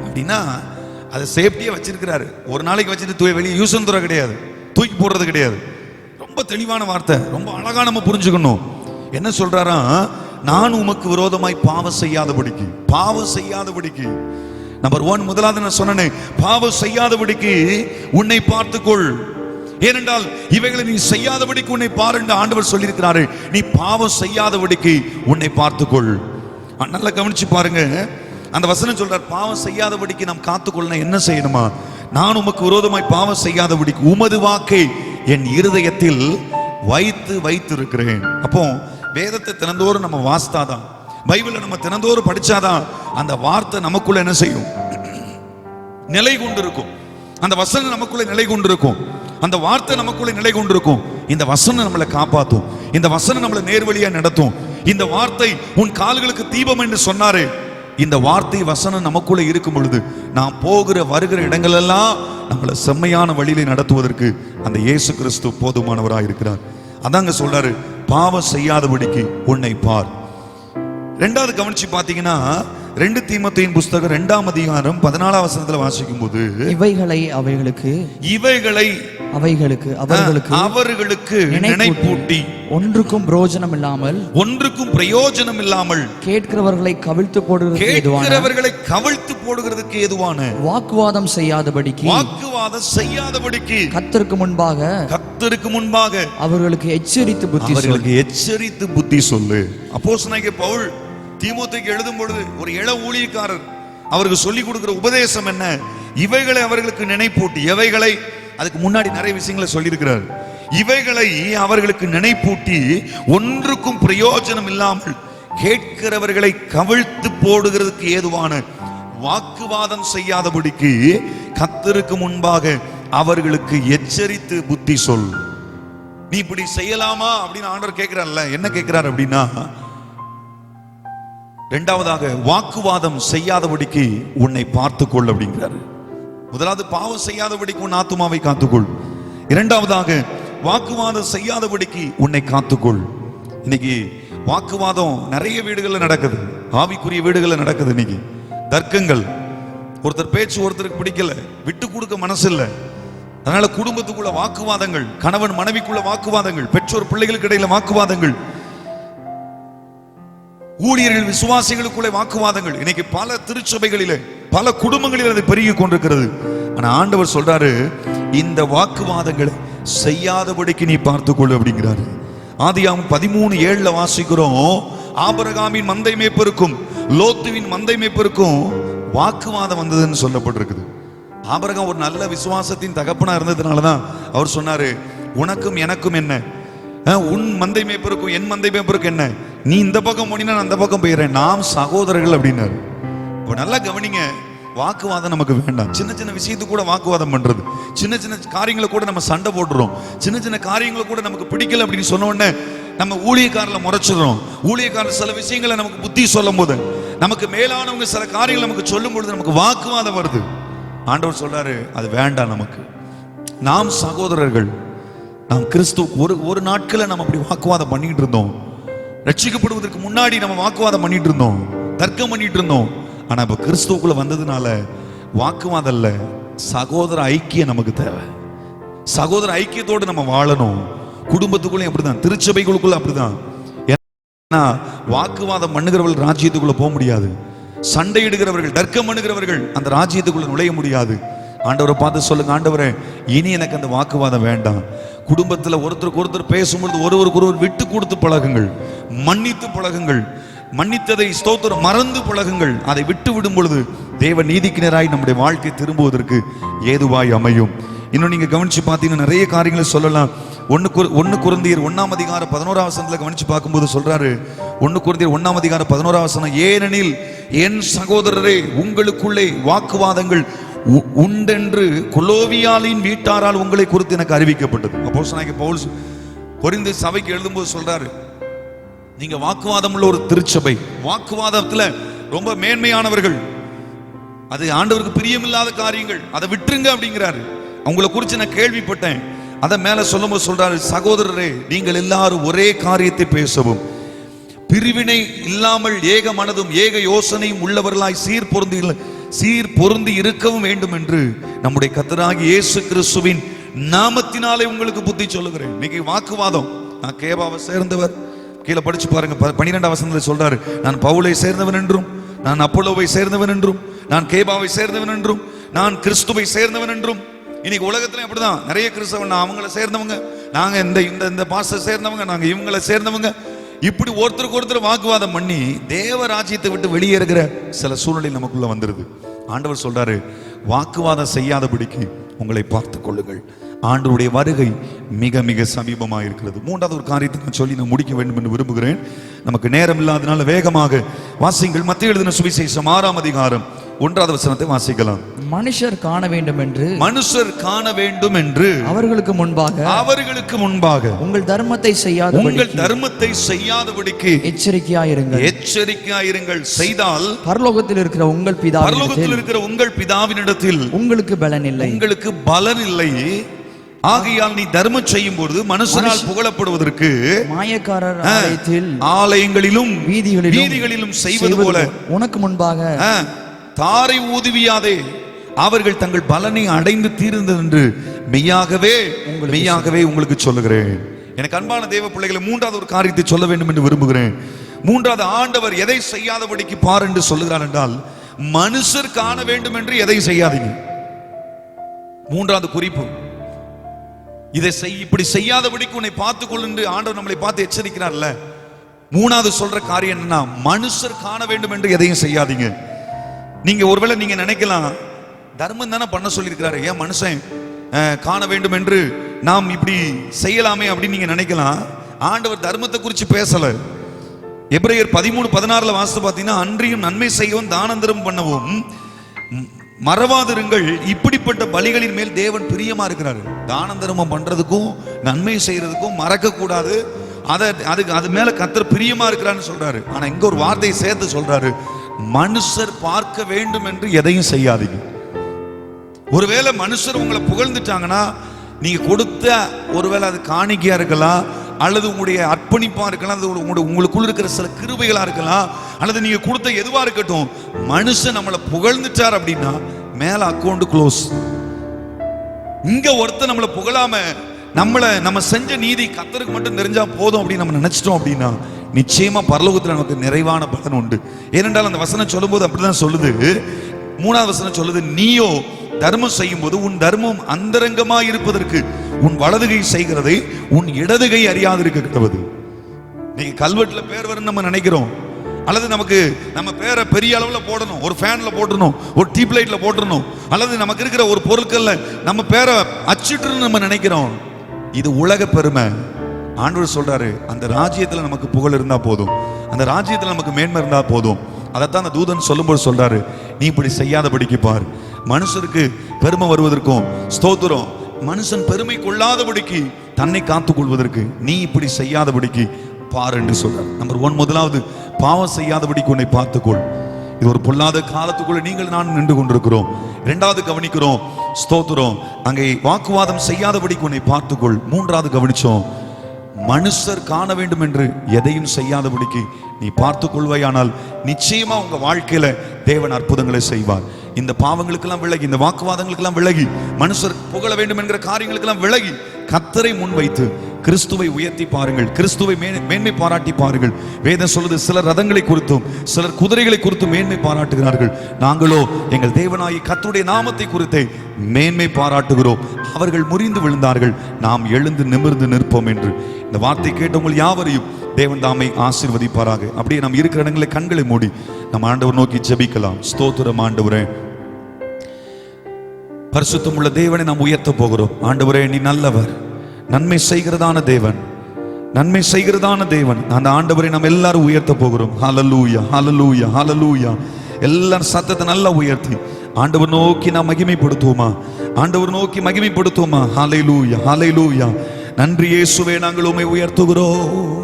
அப்படின்னா அதை சேஃப்டியா வச்சிருக்கிறாரு. ஒரு நாளைக்கு வச்சுட்டு வெளியே யூஸ் தூர கிடையாது, தூக்கி போடுறது கிடையாது. ரொம்ப தெளிவான வார்த்தை, ரொம்ப அழகா நம்ம புரிஞ்சுக்கணும். என்ன சொல்றாரா, நான் உமக்கு விரோதமாய் பாவம் செய்யாதபடிக்கு. நம்பர் 1, முதலாவது நான் சொன்னேன், பாவம் செய்யாதபடிக்கு உன்னை பார்த்துக்கொள். ஏனென்றால் இவைகளை நீ செய்யாதபடிக்கு உன்னை பாரு என்று ஆண்டவர் சொல்லியிருக்கிறாரு. நீ பாவம் செய்யாதபடிக்கு உன்னை பார்த்துக்கொள். நல்லா கவனிச்சு பாருங்க, அந்த வசனம் சொல்றார், பாவம் செய்யாதபடிக்கு நாம் காத்துக்கொள்ளணும். என்ன செய்யணுமா, நான் உமக்கு விரோதமாய் பாவம் செய்யாதபடிக்கு உமது வாக்கை என் இருதயத்தில் வைத்திருக்கிறேன். அப்போ வேதத்தை தினந்தோறும் நம்ம வாசித்தாதான், பைபிளை நம்ம தினந்தோறும் படிச்சாதான் அந்த வார்த்தை நமக்குள்ள என்ன செய்யும், நிலை கொண்டிருக்கும். அந்த வசனம் நமக்குள்ள நிலை கொண்டிருக்கும், அந்த வார்த்தை நமக்குள்ள நிலை கொண்டிருக்கும். இந்த வசனம் நம்மளை காப்பாற்றும், இந்த வசனம் நம்மளை நேர்வழியா நடத்தும். இந்த வார்த்தை உன் கால்களுக்கு தீபம் என்று சொன்னாரே, இந்த வார்த்தை வசனம் நமக்குள்ள இருக்கும் பொழுது நாம் போகிற வருகிற இடங்கள் எல்லாம் நம்மளை செம்மையான வழியிலே நடத்துவதற்கு அந்த இயேசு கிறிஸ்து போதுமானவராக இருக்கிறார். அதாங்க சொல்றாரு, பாவம் செய்யாதபடிக்கு உன்னை பார். ரெண்டாவது கவனிச்சு பாத்தீங்கன்னா 2 தீமோத்தேயுவின் புஸ்தகம் 2ஆம் அதிகாரம் 14ஆம் வசனத்துல வாசிக்கும் போது, அவர்களுக்கு நினைப்பூட்டி ஒன்றுக்கும் பிரயோஜனம் இல்லாமல் கேட்கிறவர்களை கவிழ்த்து போடுகிறதுக்கு ஏதுவான வாக்குவாதம் செய்யாதபடிக்கு கர்த்தருக்கு முன்பாக அவர்களுக்கு எச்சரித்து புத்தி சொல்லு. அப்போஸ்தலனாகிய பவுல் தீமோத்தேயுக்கு எழுதும் பொழுது ஒரு இள ஊழியக்காரர் அவருக்கு சொல்லி கொடுக்கிற உபதேசம் என்ன, இவைகளை அவர்களுக்கு நினைப்பூட்டி, எவைகளை, அதுக்கு முன்னாடி நிறைய விஷயங்களை சொல்லி இருக்கிறார், இவைகளை அவர்களுக்கு நினைப்பூட்டி ஒன்றுக்கும் பிரயோஜனம் இல்லாமல் கேட்கிறவர்களை கவிழ்த்து போடுகிறதுக்கு ஏதுவான வாக்குவாதம் செய்யாதபடிக்கு கர்த்தருக்கு முன்பாக அவர்களுக்கு எச்சரித்து புத்தி சொல். நீ இப்படி செய்யலாமா அப்படின்னு ஆண்டவர் கேட்கிறார்ல. என்ன கேட்கிறார் அப்படின்னா, இரண்டாவதாக வாக்குவாதம் செய்யாதபடிக்கு உன்னை பார்த்துக்கொள் அப்படிங்கிறாரு. முதலாவது பாவம் செய்யாதபடிக்கு உன் ஆத்துமாவை காத்துக்கொள். இரண்டாவதாக வாக்குவாதம் செய்யாதபடிக்கு உன்னை காத்துக்கொள். இன்னைக்கு வாக்குவாதம் நிறைய வீடுகளில் நடக்குது, ஆவிக்குரிய வீடுகளில் நடக்குது. இன்னைக்கு தர்க்கங்கள், ஒருத்தர் பேச்சு ஒருத்தருக்கு பிடிக்கல, விட்டு கொடுக்க மனசு இல்லை, அதனால குடும்பத்துக்குள்ள வாக்குவாதங்கள், கணவன் மனைவிக்குள்ள வாக்குவாதங்கள், பெற்றோர் பிள்ளைகளுக்கு இடையில வாக்குவாதங்கள், ஊழியர்கள் விசுவாசிகளுக்குள்ளே வாக்குவாதங்கள். இன்னைக்கு பல திருச்சபைகளிலே பல குடும்பங்களில் அது பெருகி கொண்டிருக்கிறது. ஆனா ஆண்டவர் சொல்றாரு, இந்த வாக்குவாதங்களை செய்யாதபடிக்கு நீ பார்த்துக்கொள்ளு அப்படிங்கிறாரு. ஆதியாகமம் 13:7 வாசிக்கிறோம், ஆபிரகாமின் மந்தை மேய்ப்பருக்கும் லோத்துவின் மந்தை மேய்ப்பருக்கும் வாக்குவாதம் வந்ததுன்னு சொல்லப்பட்டிருக்குது. ஆபிரகாம் ஒரு நல்ல விசுவாசத்தின் தகப்பனா இருந்ததுனாலதான் அவர் சொன்னாரு, உனக்கும் எனக்கும் என்ன, உன் மந்தை மேய்ப்பருக்கும் என் மந்தை மேய்ப்பருக்கும் என்ன, நீ இந்த பக்கம் போனீங்கன்னா நான் அந்த பக்கம் போயிடுறேன், நாம் சகோதரர்கள் அப்படின்னாரு. இப்போ நல்லா கவனிங்க, வாக்குவாதம் நமக்கு வேண்டாம். சின்ன சின்ன விஷயத்துக்கு கூட வாக்குவாதம் பண்றது, சின்ன சின்ன காரியங்களை கூட நம்ம சண்டை போடுறோம், சின்ன சின்ன காரியங்களை கூட நமக்கு பிடிக்கல அப்படின்னு சொன்ன உடனே நம்ம ஊழியக்காரர்களை முறைச்சிடுறோம். ஊழியக்காரர் சில விஷயங்களை நமக்கு புத்தி சொல்லும் போது, நமக்கு மேலானவங்க சில காரியங்களை நமக்கு சொல்லும் பொழுது நமக்கு வாக்குவாதம் வருது. ஆண்டவர் சொல்றாரு, அது வேண்டாம். நமக்கு நாம் சகோதரர்கள், நாம் கிறிஸ்து. ஒரு நாட்களை நம்ம அப்படி வாக்குவாதம் பண்ணிட்டு இருந்தோம். ரட்சிக்கப்படுவதற்கு முன்னாடி நம்ம வாக்குவாதம் பண்ணிட்டு இருந்தோம். தர்க்கம் பண்ணிட்டு இருந்தோம். ஆனா இப்ப கிறிஸ்துவுக்குள்ள வந்ததுனால வாக்குவாதம் இல்ல, சகோதர ஐக்கியம் நமக்கு தேவை. சகோதர ஐக்கியத்தோடு நம்ம வாழணும். குடும்பத்துக்குள்ள அப்படிதான், திருச்சபைகளுக்குள்ள அப்படிதான். ஏன்னா வாக்குவாதம் பண்ணுகிறவர்கள் ராஜ்யத்துக்குள்ள போக முடியாது. சண்டையிடுகிறவர்கள், தர்க்கம் பண்ணுகிறவர்கள் அந்த ராஜ்யத்துக்குள்ள நுழைய முடியாது. ஆண்டவரை பார்த்து சொல்லுங்க, ஆண்டவரே இனி எனக்கு அந்த வாக்குவாதம் வேண்டாம். குடும்பத்துல ஒருத்தருக்கு ஒருத்தர் பேசும்பொழுது ஒருவருக்கு ஒருவர் விட்டு கொடுத்து பழகுங்கள், மன்னித்து பழகுங்கள். மன்னித்ததை ஸ்தோத்திரம் மறந்து பழகுங்கள். அதை விட்டு விடும் பொழுது தேவ நீதிக்கினராய் நம்முடைய வாழ்க்கை திரும்புவதற்கு ஏதுவாய் அமையும். இன்னும் நீங்க கவனிச்சு பார்த்தீங்கன்னா நிறைய காரியங்களை சொல்லலாம். 1 கொரிந்தியர் 1:11 கவனிச்சு பார்க்கும்போது சொல்றாரு, 1 கொரிந்தியர் 1:11, ஏனெனில் என் சகோதரரே உங்களுக்குள்ளே வாக்குவாதங்கள் உண்டென்று கொலோவியாலின் வீட்டாரால் உங்களை குறித்து எனக்கு அறிவிக்கப்பட்டது. அப்போஸ்தலனாகிய பவுல் கொரிந்து சபைக்கு எழுதும்போது சொல்றாரு, நீங்க வாக்குவாதம் உள்ள ஒரு திருச்சபை, வாக்குவாதத்துல ரொம்ப மேன்மையானவர்கள், அது ஆண்டவருக்கு பிரியமில்லாத காரியங்கள், அதை விட்டுருங்க அப்படிங்கிறாரு. அவங்கள குறித்து நான் கேள்விப்பட்டேன். அதை மேல சொல்லும்போது சொல்றாரு, சகோதரரே நீங்கள் எல்லாரும் ஒரே காரியத்தை பேசவும், பிரிவினை இல்லாமல் ஏக மனதும் ஏக யோசனையும் உள்ளவர்களாய் சீர் பொருந்தி இருக்கவும் வேண்டும் என்று நம்முடைய கர்த்தராகிய இயேசு கிறிஸ்துவின் நாமத்தினாலே உங்களுக்கு புத்தி சொல்லுகிறேன். இன்னைக்கு வாக்குவாதம், நான் கேபாவை சேர்ந்தவர், கீழே படிச்சு பாருங்க 12ஆம் வசனத்தில் சொல்றாரு, நான் பவுலை சேர்ந்தவன் என்றும், நான் அப்போலோவை சேர்ந்தவன் என்றும், நான் கேபாவை சேர்ந்தவன் என்றும், நான் கிறிஸ்துவை சேர்ந்தவன் என்றும். இன்னைக்கு உலகத்துல அப்படிதான், நிறைய கிறிஸ்தவன் நான் அவங்கள சேர்ந்தவங்க, நாங்க இந்த பாஸ்டர் சேர்ந்தவங்க, நாங்க இவங்களை சேர்ந்தவங்க, இப்படி ஒருத்தருக்கு ஒருத்தர் வாக்குவாதம் பண்ணி தேவ ராஜ்யத்தை விட்டு வெளியேறுகிற சில சூழ்நிலை நமக்குள்ள வந்துருது. ஆண்டவர் சொல்றாரு, வாக்குவாதம் செய்யாதபடிக்கு உங்களை பார்த்துக் கொள்ளுங்கள், ஆண்டவருடைய வருகை மிக மிக சமீபமாக இருக்கிறது. 3வது ஒரு காரியத்தை நான் சொல்லி நான் முடிக்க வேண்டும் என்று விரும்புகிறேன். நமக்கு நேரம் இல்லாதனால வேகமாக வாசிங்கள். மத்தேயு எழுதின சுவிசேஷம் 6ஆம் அதிகாரம் 1வது வசனத்தை வாசிக்கலாம். மனுஷர் காண வேண்டும் என்று அவர்களுக்கு முன்பாக உங்கள் தர்மத்தை செய்யாதபடிக்கு எச்சரிக்கையாயிருங்கள். செய்தால் பரலோகத்தில் இருக்கிற உங்கள் பிதாவினிடத்தில் உங்களுக்கு பலன் இல்லை. ஆகையால் நீ தர்மம் செய்யும் பொழுது மனுஷனால் புகழப்படுவதற்கு மாயக்காரர் ஆலயங்களிலும் வீதிகளிலும் செய்வது போல உனக்கு முன்பாக தாரை ஊதுவியாதே. அவர்கள் தங்கள் பலனை அடைந்து தீர்ந்தது என்று மெய்யாகவே உங்களுக்கு சொல்லுகிறேன். எனக்கு அன்பான தேவ பிள்ளைகளை, 3வது ஒரு காரியத்தை சொல்ல வேண்டும் என்று விரும்புகிறேன். 3வது, ஆண்டவர் எதை செய்யாதபடிக்கு பார் என்று சொல்லுகிறார் என்றால், மனுஷர் காண வேண்டும் என்று எதை செய்யாதீங்க. 3வது குறிப்பு, இப்படி செய்யாதபடிக்கு உன்னை பார்த்துக்கொள் என்று ஆண்டவர் நம்மளை பார்த்து எச்சரிக்கிறார்ல. 3வது சொல்ற காரியம் என்னன்னா, மனுஷர் காண வேண்டும் என்று எதையும் செய்யாதீங்க. நீங்க ஒருவேளை நீங்க நினைக்கலாம், தர்மம் தானே பண்ண சொல்லியிருக்கிறாரு, ஏன் மனுஷன் காண வேண்டும் என்று நாம் இப்படி செய்யலாமே அப்படின்னு நீங்க நினைக்கலாம். ஆண்டவர் தர்மத்தை குறித்து பேசல. எபிரேயர் 13:16 வாசித்து பார்த்தீங்கன்னா, அன்றியும் நன்மை செய்யவும் தானந்தரம் பண்ணவும் மறவாதிருங்கள், இப்படிப்பட்ட பலிகளின் மேல் தேவன் பிரியமா இருக்கிறாரு. தானந்தரமம் பண்றதுக்கும் நன்மை செய்யறதுக்கும் மறக்க கூடாது, அது மேல கர்த்தர் பிரியமா இருக்கிறான்னு சொல்றாரு. ஆனா இங்க ஒரு வார்த்தையை சேர்த்து சொல்றாரு, மனுஷர் பார்க்க வேண்டும் என்று எதையும் செய்யாதீங்க. ஒருவேளை மனுஷர் உங்களை புகழ்ந்துட்டாங்கன்னா, நீங்க கொடுத்த ஒருவேளை அது காணிக்கையா இருக்கலாம், அல்லது உங்களுடைய அர்ப்பணிப்பா இருக்கலாம், அது உங்களுக்குள்ள இருக்கிற சில கிருபைகளா இருக்கலாம், அல்லது நீங்க கொடுத்த எதுவா இருக்கட்டும். மனுஷன் நம்மளை புகழ்ந்துட்டார் அப்படின்னா மேல அக்கௌண்ட் க்ளோஸ். இங்க ஒருத்தர் நம்மளை புகழாம நம்ம செஞ்ச நீதி கர்த்தருக்கு மட்டும் தெரிஞ்சா போதும் அப்படின்னு நம்ம நினைச்சிட்டோம் அப்படின்னா நிச்சயமா பரலோகத்தில் நமக்கு நிறைவான பலன் உண்டு. ஏனென்றால் அந்த வசனம் சொல்லும்போது அப்படிதான் சொல்லுது. 3வது வசனம் சொல்லுது, நீயோ தர்மம் செய்யும் போது உன் தர்மம் அந்தரங்கமாய் இருப்பதற்கு உன் வலதுகை செய்கிறதை உன் இடதுகை அறியாதிருக்க கிடவது. நீங்க கல்வெட்டுல பேர் வரும் நம்ம நினைக்கிறோம், அல்லது நமக்கு நம்ம பேரை பெரிய அளவுல போடணும், ஒரு ஃபேன்ல போட்டுறணும், ஒரு டியூப் லைட்ல போட்டுறணும், அல்லது நமக்கு இருக்கிற ஒரு பொருட்கள்ல நம்ம பேரை அச்சிட்டு நம்ம நினைக்கிறோம். இது உலக பெருமை. ஆண்டவர் சொல்றாரு, அந்த ராஜ்யத்துல நமக்கு புகழ் இருந்தா போதும், அந்த ராஜ்யத்துல நமக்கு மேன்மை இருந்தா போதும். அதைத்தான் அந்த தூதன் சொல்லும்போது சொல்றாரு, நீ இப்படி செய்யாதபடிக்கு பார். மனுஷருக்கு பெருமை வருவதற்கும் ஸ்தோத்திரம், மனுஷன் பெருமை கொள்ளாதபடிக்கு தன்னை காத்துக் கொள்வதற்கு நீ இப்படி செய்யாதபடிக்கு பார் என்று சொல்றார். நம்பர் 1, முதலாவது, பாவம் செய்யாதபடிக்கு உன்னை பார்த்துக்கொள். இது ஒரு பொல்லாத காலத்துக்குள்ள நீங்கள் நான் நின்று கொண்டிருக்கிறோம். 2வது கவனிக்கிறோம், ஸ்தோத்திரம், அங்கே வாக்குவாதம் செய்யாதபடிக்கு உன்னை பார்த்துக்கொள். 3வது கவனிச்சோம், மனுஷர் காண வேண்டும் என்று எதையும் செய்யாதபடிக்கு நீ பார்த்துக் கொள்வாயானால் நிச்சயமா உங்க வாழ்க்கையில தேவன் அற்புதங்களை செய்வார். இந்த பாவங்களுக்கெல்லாம் விலகி, இந்த வாக்குவாதங்களுக்கெல்லாம் விலகி, மனுஷர் புகழ வேண்டும் என்கிற காரியங்களுக்கெல்லாம் விலகி கர்த்தரை முன்வைத்து கிறிஸ்துவை உயர்த்தி பாருங்கள், கிறிஸ்துவை மேன்மை பாராட்டி பாருங்கள். வேதம் சொல்லுது, சிலர் ரதங்களை குறித்தும் சிலர் குதிரைகளை குறித்தும் மேன்மை பாராட்டுகிறார்கள். நாங்களோ எங்கள் தேவனாகி கர்த்தருடைய நாமத்தை குறித்தே மேன்மை பாராட்டுகிறோம். அவர்கள் முறிந்து விழுந்தார்கள், நாம் எழுந்து நிமிர்ந்து நிற்போம் என்று. இந்த வார்த்தை கேட்டவங்கள் யாவரையும் தேவன் தாமை ஆசீர்வதிப்பாராக. அப்படியே நாம் இருக்கிற இடங்களில் கண்களை மூடி நம்ம ஆண்டவர் நோக்கி ஜெபிக்கலாம். ஸ்தோத்திரம் ஆண்டவரே, பரிசுத்தம் உள்ள தேவனை நாம் உயர்த்த போகிறோம். ஆண்டவரே, நீ நல்லவர், நன்மை செய்கிறதான தேவன், நன்மை செய்கிறதான தேவன். அந்த ஆண்டவரை நாம் எல்லாரும் உயர்த்த போகிறோம். ஹல்லேலூயா, ஹல்லேலூயா, ஹல்லேலூயா. எல்லாரும் சத்தத்தை நல்லா உயர்த்தி ஆண்டவர் நோக்கி நாம் மகிமைப்படுத்துவோமா? ஆண்டவர் நோக்கி மகிமைப்படுத்துவோமா? ஹல்லேலூயா, ஹல்லேலூயா. நன்றி இயேசுவே, நாங்கள் உம்மை உயர்த்துகிறோம்.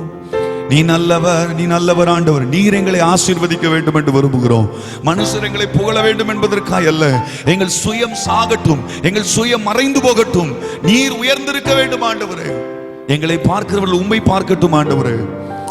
நீ நல்லவர், நீ நல்லவர் ஆண்டவர். நீர் எங்களை ஆசீர்வதிக்க வேண்டும் என்று விரும்புகிறோம். மனுஷர் எங்களை புகழ வேண்டும் என்பதற்காக அல்ல. எங்கள் சுயம் சாகட்டும், எங்கள் சுயம் மறைந்து போகட்டும். நீர் உயர்ந்திருக்க வேண்டும் ஆண்டவரே. எங்களை பார்க்கிறவர்கள் உம்மை பார்க்கட்டும் ஆண்டவரே.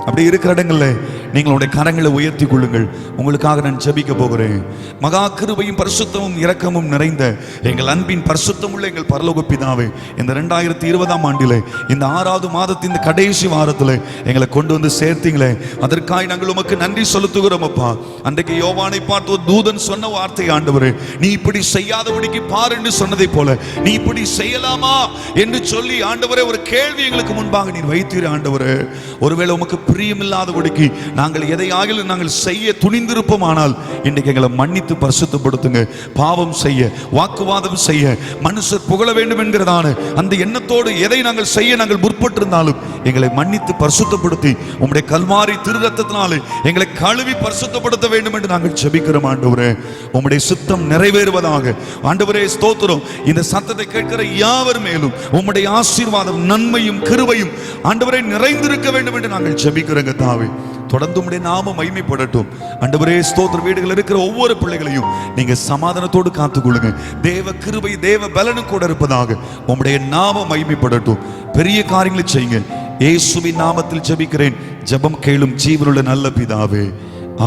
அப்படி இருக்கிற இடங்கள்ல நீங்களுடைய கரங்களை உயர்த்தி கொள்ளுங்கள். உங்களுக்காக நான் ஜெபிக்க போகிறேன். மகா கிருபையும் பரிசுத்தமும் இரக்கமும் நிறைந்த எங்கள் அன்பின் பரிசுத்தம் உள்ள எங்கள் பரலோக பிதாவே, இந்த 2020ஆம் ஆண்டிலே இந்த 6வது மாதத்தின் இந்த கடைசி வாரத்தில் எங்களை கொண்டு வந்து சேர்த்தீங்களே, அதற்காக நாங்கள் உமக்கு நன்றி செலுத்துகிறோம் அப்பா. அன்றைக்கு யோவானை பார்த்து ஒரு தூதன் சொன்ன வார்த்தை ஆண்டவரே, நீ இப்படி செய்யாதபடிக்கு பார் என்று சொன்னதை போல நீ இப்படி செய்யலாமா என்று சொல்லி ஆண்டவரே ஒரு கேள்வி எங்களுக்கு முன்பாக நீர் வைத்தீர் ஆண்டவரே. ஒருவேளை உமக்கு பிரியமில்லாதபடிக்கு நாங்கள் எதையாகிலும் நாங்கள் செய்ய துணிந்திருப்போமானால் இன்றைக்கு எங்களை மன்னித்து பரிசுத்தப்படுத்துங்க. பாவம் செய்ய, வாக்குவாதம் செய்ய, மனுஷர் புகழ வேண்டும் என்கிறதான அந்த எண்ணத்தோடு எதை நாங்கள் செய்ய நாங்கள் முற்பட்டிருந்தாலும் எங்களை மன்னித்து பரிசுத்தப்படுத்தி உம்முடைய கல்வாரி திரு ரத்தத்தினாலே எங்களை கழுவி பரிசுத்தப்படுத்த வேண்டும் என்று நாங்கள் ஜெபிக்கிறோம் ஆண்டவரே. உம்முடைய சித்தம் நிறைவேறுவதாக ஆண்டவரே. ஸ்தோத்திரம். இந்த சத்தத்தை கேட்கிற யாவர் மேலும் உம்முடைய ஆசீர்வாதம், நன்மையும் கிருபையும் ஆண்டவரே நிறைந்திருக்க வேண்டும் என்று நாங்கள் ஜெபிக்கிறோங்க தாவே. தொடர்ந்து உம்முடைய நாமம் மகிமைப்படட்டும் ஆண்டவரே. ஸ்தோத்திர. வீடுகள் இருக்கிற ஒவ்வொரு பிள்ளைகளையும் நீங்க சமாதானத்தோடு காத்துக்கொள்ளுங்க. தேவ கிருபை, தேவ பலனும் கூட இருப்பதாக உம்முடைய நாமம் மகிமைப்படட்டும். பெரிய காரியங்களை செய்யுங்க. இயேசுவின் நாமத்தில் ஜெபிக்கிறேன், ஜெபம் கேளும் ஜீவனுள்ள நல்ல பிதாவே.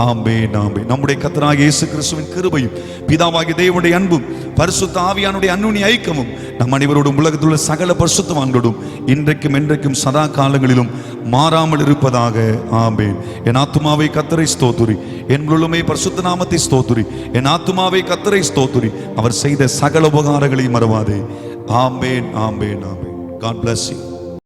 ஆமென், ஆமென். நம்முடைய கர்த்தராகிய இயேசு கிறிஸ்துவின் கிருபையும் பிதாவாகிய தேவனுடைய அன்பும் பரிசுத்த ஆவியானுடைய அன்னுனி ஐக்கியமும் நம் அனைவரோடும் உலகத்தில் உள்ள சகல பரிசுத்தவான்களோடும் இன்றைக்கும் என்றைக்கும் சதா காலங்களிலும் மாறாமல் இருப்பதாக. ஆமென். என் ஆத்துமாவை கர்த்தரை ஸ்தோத்திரி, என் முழுமை பரிசுத்த நாமத்தை ஸ்தோத்திரி. என் ஆத்துமாவை கர்த்தரை ஸ்தோத்திரி, அவர் செய்த சகல உபகாரங்களையும் மறவாதே. ஆமென், ஆமென், ஆமென். God bless you.